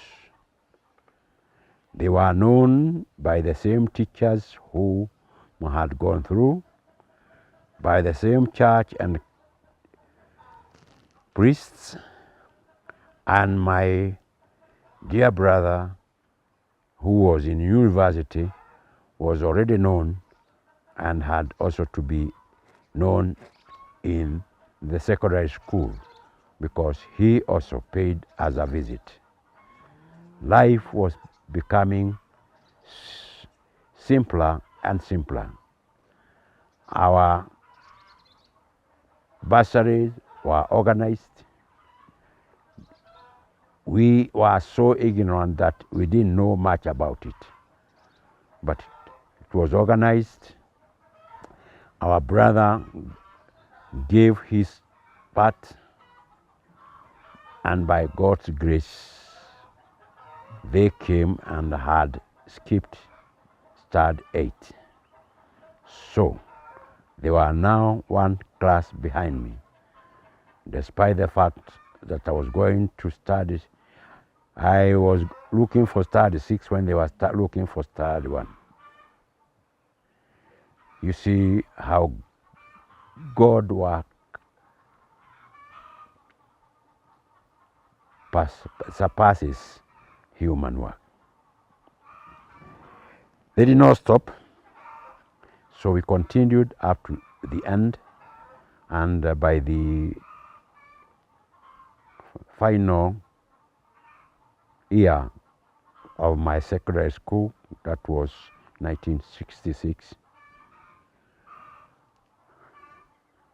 Speaker 1: They were known by the same teachers who had gone through, by the same church and priests, and my dear brother, who was in university, was already known and had also to be known in the secondary school because he also paid us a visit. Life was becoming simpler and simpler. Our bursaries were organized. we were so ignorant that we didn't know much about it. But it was organized. Our brother gave his part, and by God's grace, they came and had skipped Stad 8. So they were now one class behind me. Despite the fact that I was going to study, I was looking for Stad 6 when they were looking for Stad 1. You see how God work surpasses human work. They did not stop, so we continued up to the end, and by the final year of my secondary school, that was 1966,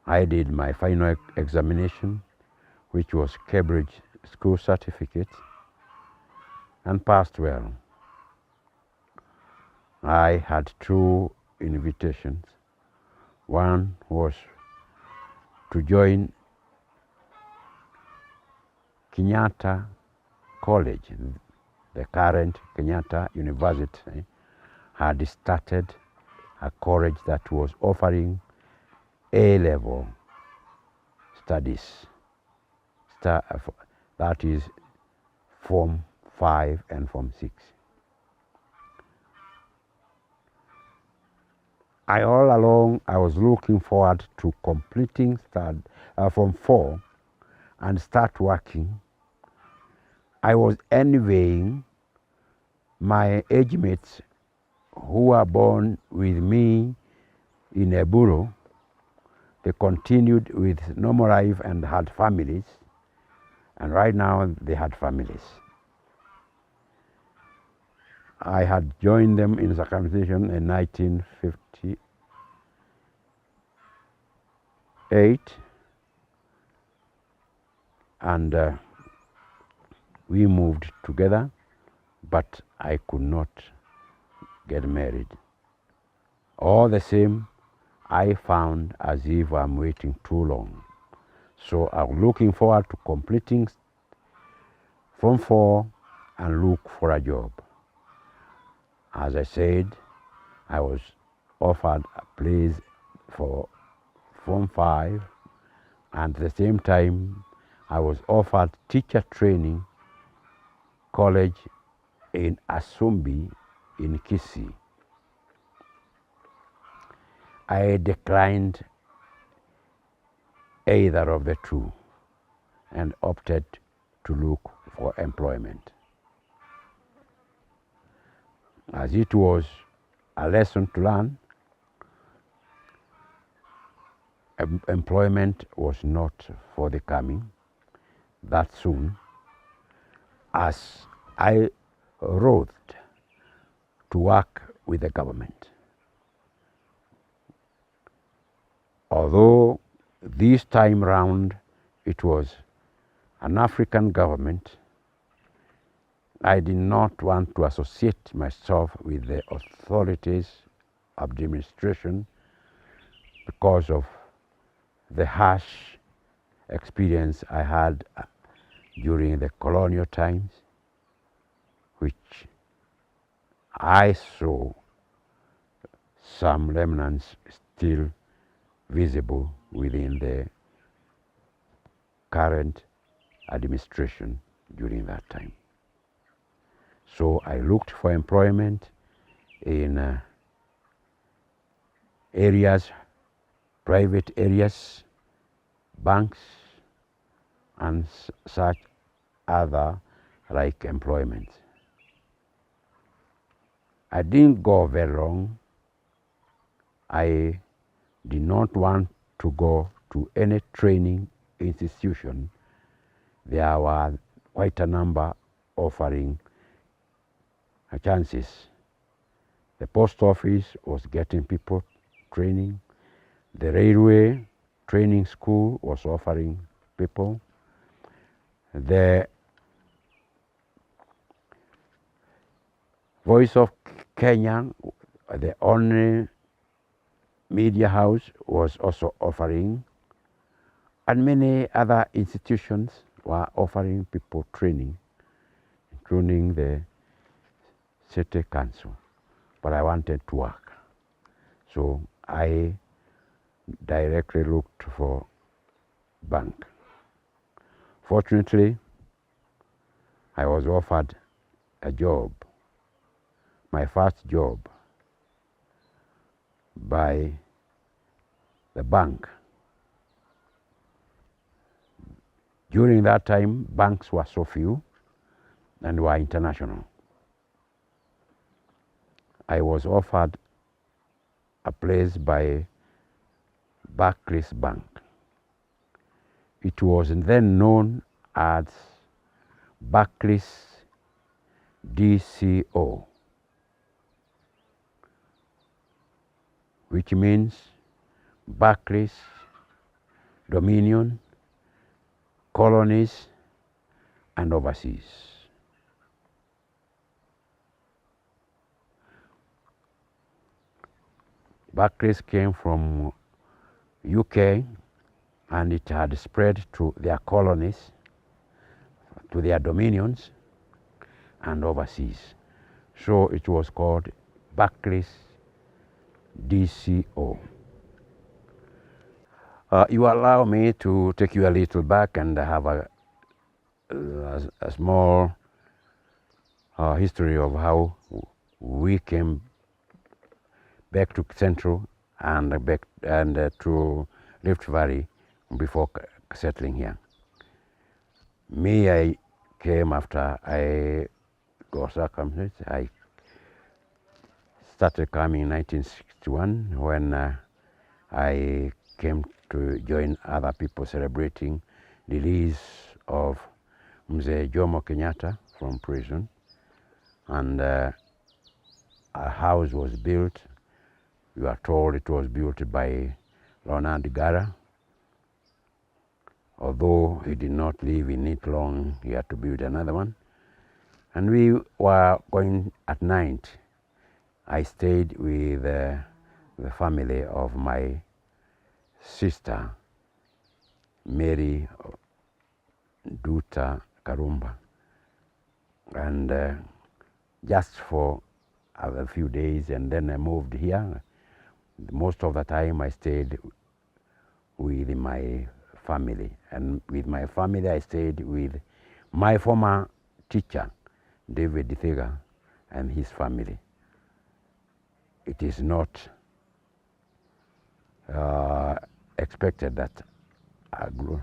Speaker 1: I did my final examination, which was Cambridge School Certificate, and passed well. I had 2 invitations. One was to join Kenyatta College. The current Kenyatta University had started a college that was offering A-level studies. That is Form 5 and Form 6. All along, I was looking forward to completing Form 4 and start working. I was envying my age mates who were born with me in Eburo. They continued with normal life and had families, and right now they had families. I had joined them in circumcision in 1958, and we moved together, but I could not get married. All the same, I found as if I'm waiting too long. So I'm looking forward to completing Form 4 and look for a job. As I said, I was offered a place for Form 5, and at the same time, I was offered teacher training college in Asumbi in Kisii. I declined either of the two and opted to look for employment. As it was a lesson to learn, employment was not forthcoming that soon, as I wrote to work with the government. Although this time round it was an African government, I did not want to associate myself with the authorities of the administration because of the harsh experience I had during the colonial times, which I saw some remnants still visible within the current administration during that time. So I looked for employment in areas, private areas, banks, and such other like employment. I didn't go very long. I did not want to go to any training institution. There were quite a number offering chances. The post office was getting people training. The railway training school was offering people. The Voice of Kenya, the only media house, was also offering, and many other institutions were offering people training, including the city council. But I wanted to work, so I directly looked for bank. Fortunately, I was offered a job, my first job, by the bank. During that time, banks were so few and were international. I was offered a place by Barclays Bank. It was then known as Barclays DCO, which means Barclays Dominion, Colonies, and Overseas. Barclays came from UK, and it had spread to their colonies, to their dominions, and overseas. So it was called Barclays DCO. You allow me to take you a little back and have a small history of how we came back to Central and back to Rift Valley before settling here. Me, I came after I got circumcised. I started coming in 1961 when I came to join other people celebrating the release of Mzee Jomo Kenyatta from prison, and a house was built. We are told it was built by Ronald Gara. Although he did not live in it long, he had to build another one. And we were going at night. I stayed with the family of my sister, Mary Duta Karumba. And just for a few days, and then I moved here. Most of the time I stayed with my family, and with my family I stayed with my former teacher, David Dithiga, and his family. It is not expected that I grew.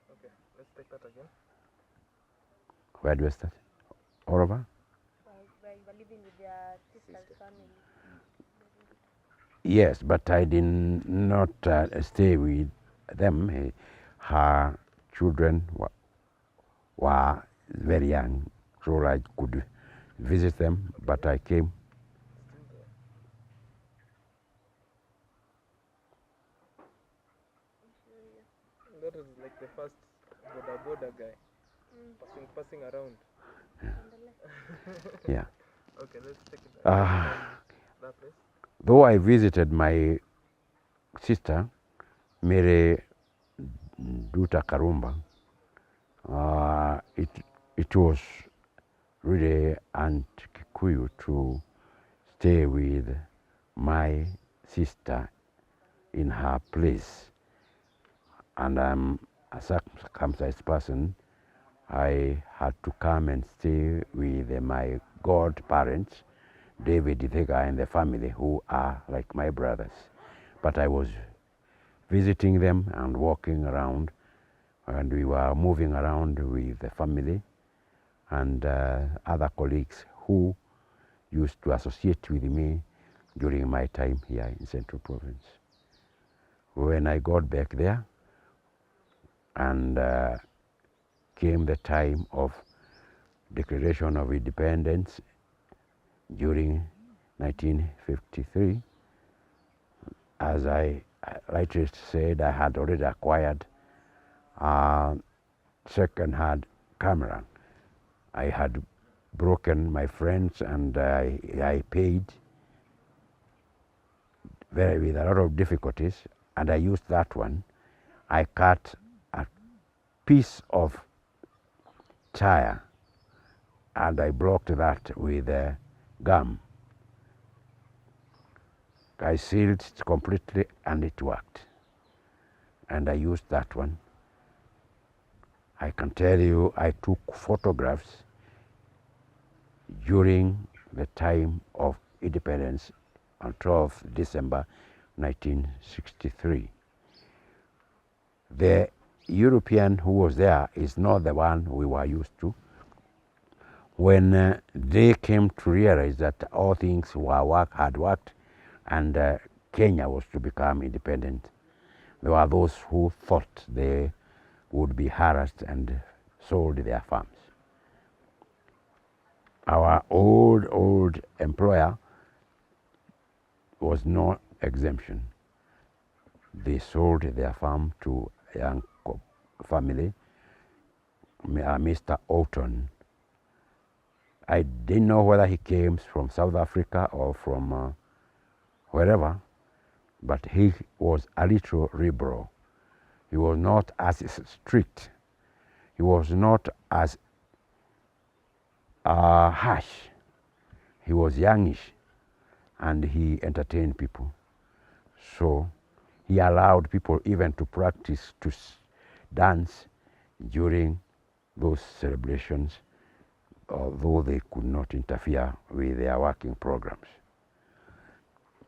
Speaker 3: Okay, let's take that again.
Speaker 1: Where do I start? All over?
Speaker 4: Where you were living with your sister's family.
Speaker 1: Yes, but I did not stay with them. Her children were very young, so I could visit them, but I came.
Speaker 3: That was like the first border guy passing around.
Speaker 1: Yeah.
Speaker 3: Okay, let's take it that place.
Speaker 1: Though I visited my sister, Mary Duta Karumba, it was really anti-Kikuyu to stay with my sister in her place. And I'm a circumcised person. I had to come and stay with my godparents, David Dithiga and the family, who are like my brothers. But I was visiting them and walking around, and we were moving around with the family and other colleagues who used to associate with me during my time here in Central Province. When I got back there, and came the time of Declaration of Independence during 1953, as I rightly said, I had already acquired second-hand camera. I had broken my friends, and I paid with a lot of difficulties, and I used that one. I cut a piece of tire and I blocked that with gum. I sealed it completely and it worked. And I used that one. I can tell you I took photographs during the time of independence on 12th December 1963. The European who was there is not the one we were used to. When they came to realize that all things had worked and Kenya was to become independent, there were those who thought they would be harassed and sold their farms. Our old employer was no exemption. They sold their farm to a young family, Mr. Oughton. I didn't know whether he came from South Africa or from wherever, but he was a little liberal. He was not as strict. He was not as harsh. He was youngish, and he entertained people. So he allowed people even to practice to dance during those celebrations, although they could not interfere with their working programs.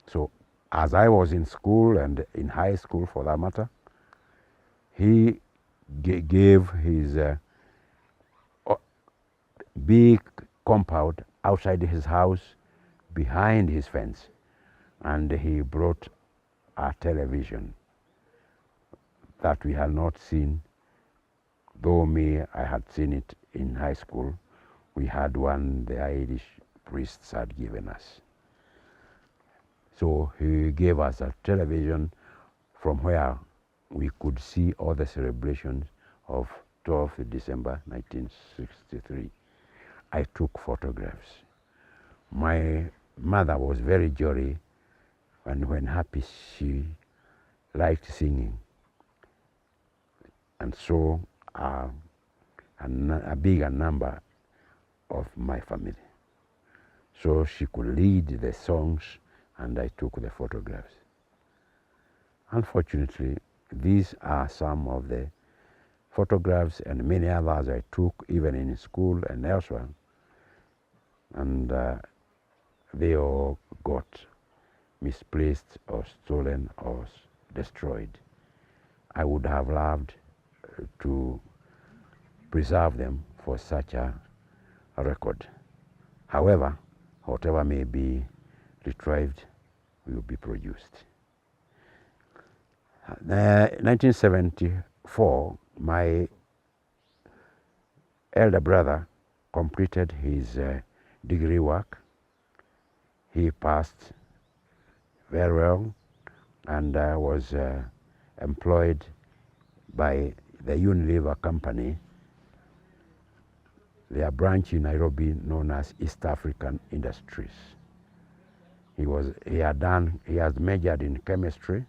Speaker 1: So as I was in school and in high school for that matter, he gave his big compound outside his house behind his fence, and he brought a television that we had not seen, though I had seen it in high school. We had one the Irish priests had given us. So he gave us a television from where we could see all the celebrations of 12th December 1963. I took photographs. My mother was very jolly, and when happy, she liked singing. And so a bigger number of my family. So she could lead the songs, and I took the photographs. Unfortunately, these are some of the photographs and many others I took even in school and elsewhere, and they all got misplaced or stolen or destroyed. I would have loved to preserve them for such a record. However, whatever may be retrieved will be produced. 1974, my elder brother completed his degree work. He passed very well and was employed by the Unilever company, their branch in Nairobi known as East African Industries. He has majored in chemistry,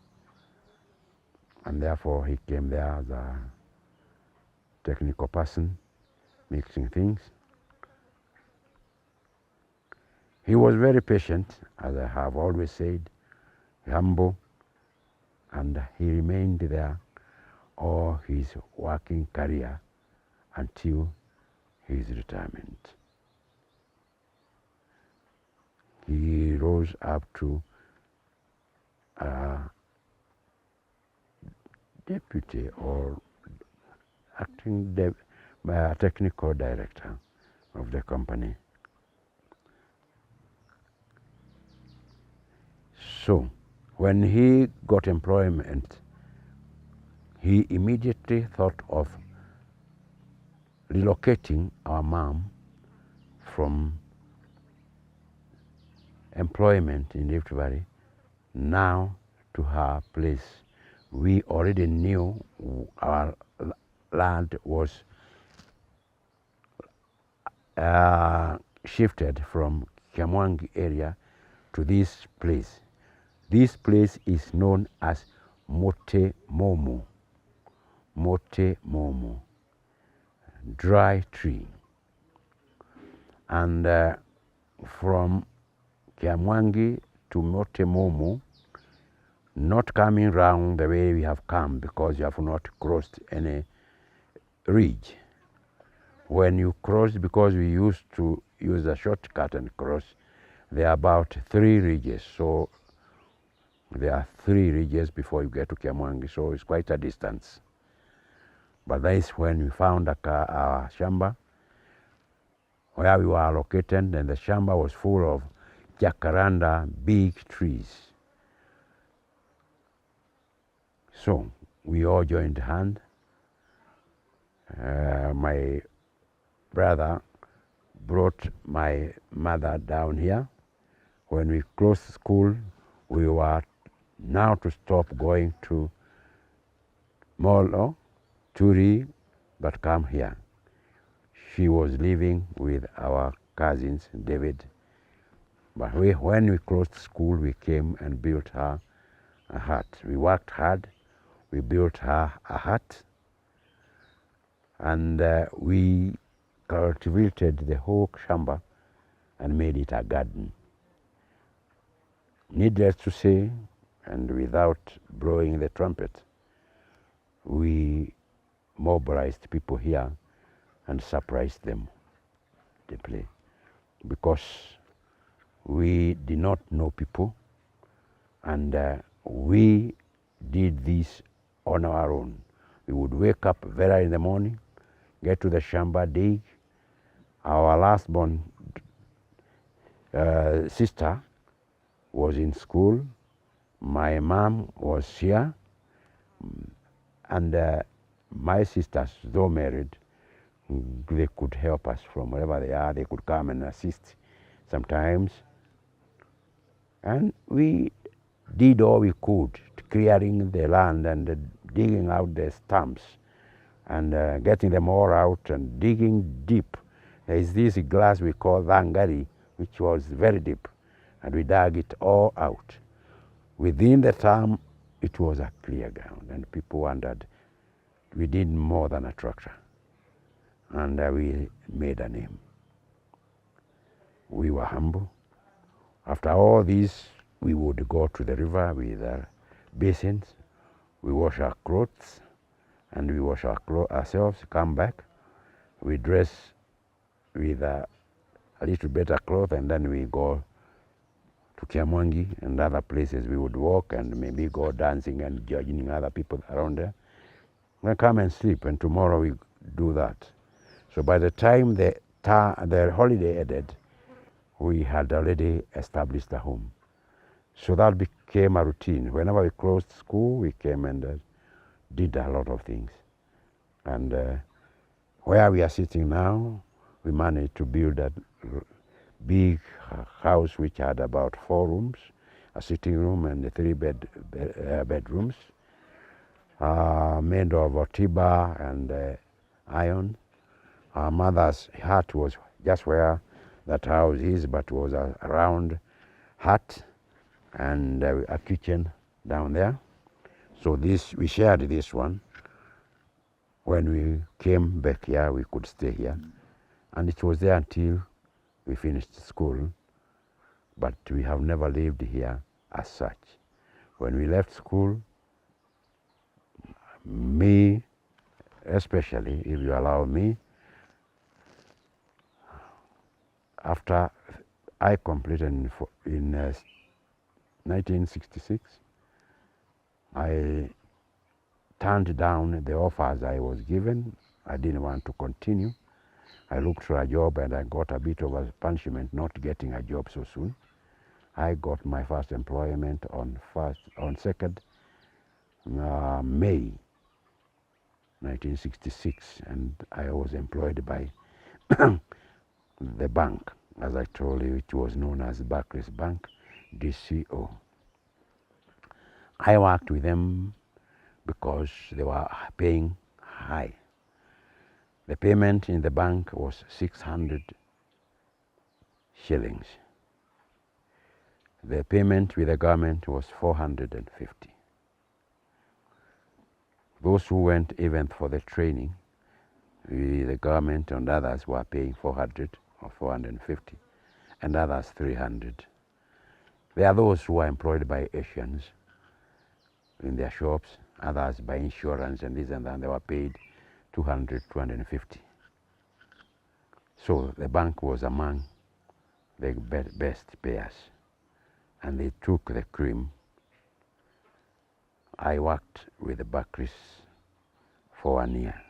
Speaker 1: and therefore he came there as a technical person, mixing things. He was very patient, as I have always said, humble, and he remained there all his working career until his retirement. He rose up to deputy or acting technical director of the company. So when he got employment, he immediately thought of relocating our mom from employment in Rift Valley now to her place. We already knew our land was shifted from Kiamwangi area to this place. This place is known as Mote Momo. Mote Momo, dry tree. And from Kiamwangi to Mote Momo, not coming round the way we have come because you have not crossed any ridge. When you cross, because we used to use a shortcut and cross, there are about 3 ridges. So there are 3 ridges before you get to Kiamwangi, so it's quite a distance. But that is when we found a shamba where we were located, and the shamba was full of jacaranda, big trees. So we all joined hand. My brother brought my mother down here. When we closed school, we were now to stop going to Molo, Turi, but come here. She was living with our cousins, David. But when we closed school, we came and built her a hut. We worked hard. We built her a hut. And we cultivated the whole shamba and made it a garden. Needless to say, and without blowing the trumpet, we mobilized people here and surprised them deeply, because we did not know people, and we did this on our own. We would wake up very early in the morning, get to the shamba, dig. Our last born sister was in school. My mom was here, and my sisters, though married, they could help us from wherever they are. They could come and assist sometimes. And we did all we could, clearing the land and digging out the stumps and getting them all out and digging deep. There is this glass we call Dhangari, which was very deep, and we dug it all out. Within the term, it was a clear ground, and people wondered. We did more than a tractor, and we made a name. We were humble. After all this, we would go to the river with basins. We wash our clothes, and we wash ourselves, come back. We dress with a little better cloth, and then we go to Kiamwangi and other places. We would walk and maybe go dancing and joining other people around there. Then come and sleep, and tomorrow we do that. So by the time the holiday ended, we had already established a home. So that became a routine. Whenever we closed school, we came and did a lot of things. And where we are sitting now, we managed to build a big house which had about 4 rooms, a sitting room and 3 bedrooms, made of timber and iron. Our mother's hut was just where that house is, but was a round hut and a kitchen down there. So we shared this one. When we came back here, we could stay here. And it was there until we finished school. But we have never lived here as such. When we left school, me especially, if you allow me, after I completed in 1966, I turned down the offers I was given. I didn't want to continue. I looked for a job and I got a bit of a punishment not getting a job so soon. I got my first employment on 2nd May 1966, and I was employed by the bank, as I told you, which was known as Barclays Bank, DCO. I worked with them because they were paying high. The payment in the bank was $600 shillings. The payment with the government was 450. Those who went even for the training, the government and others were paying 400 or 450, and others 300. There are those who are employed by Asians in their shops, others by insurance and this and that, they were paid 200, 250. So the bank was among the best payers, and they took the cream. I worked with the Barclays for 1 year.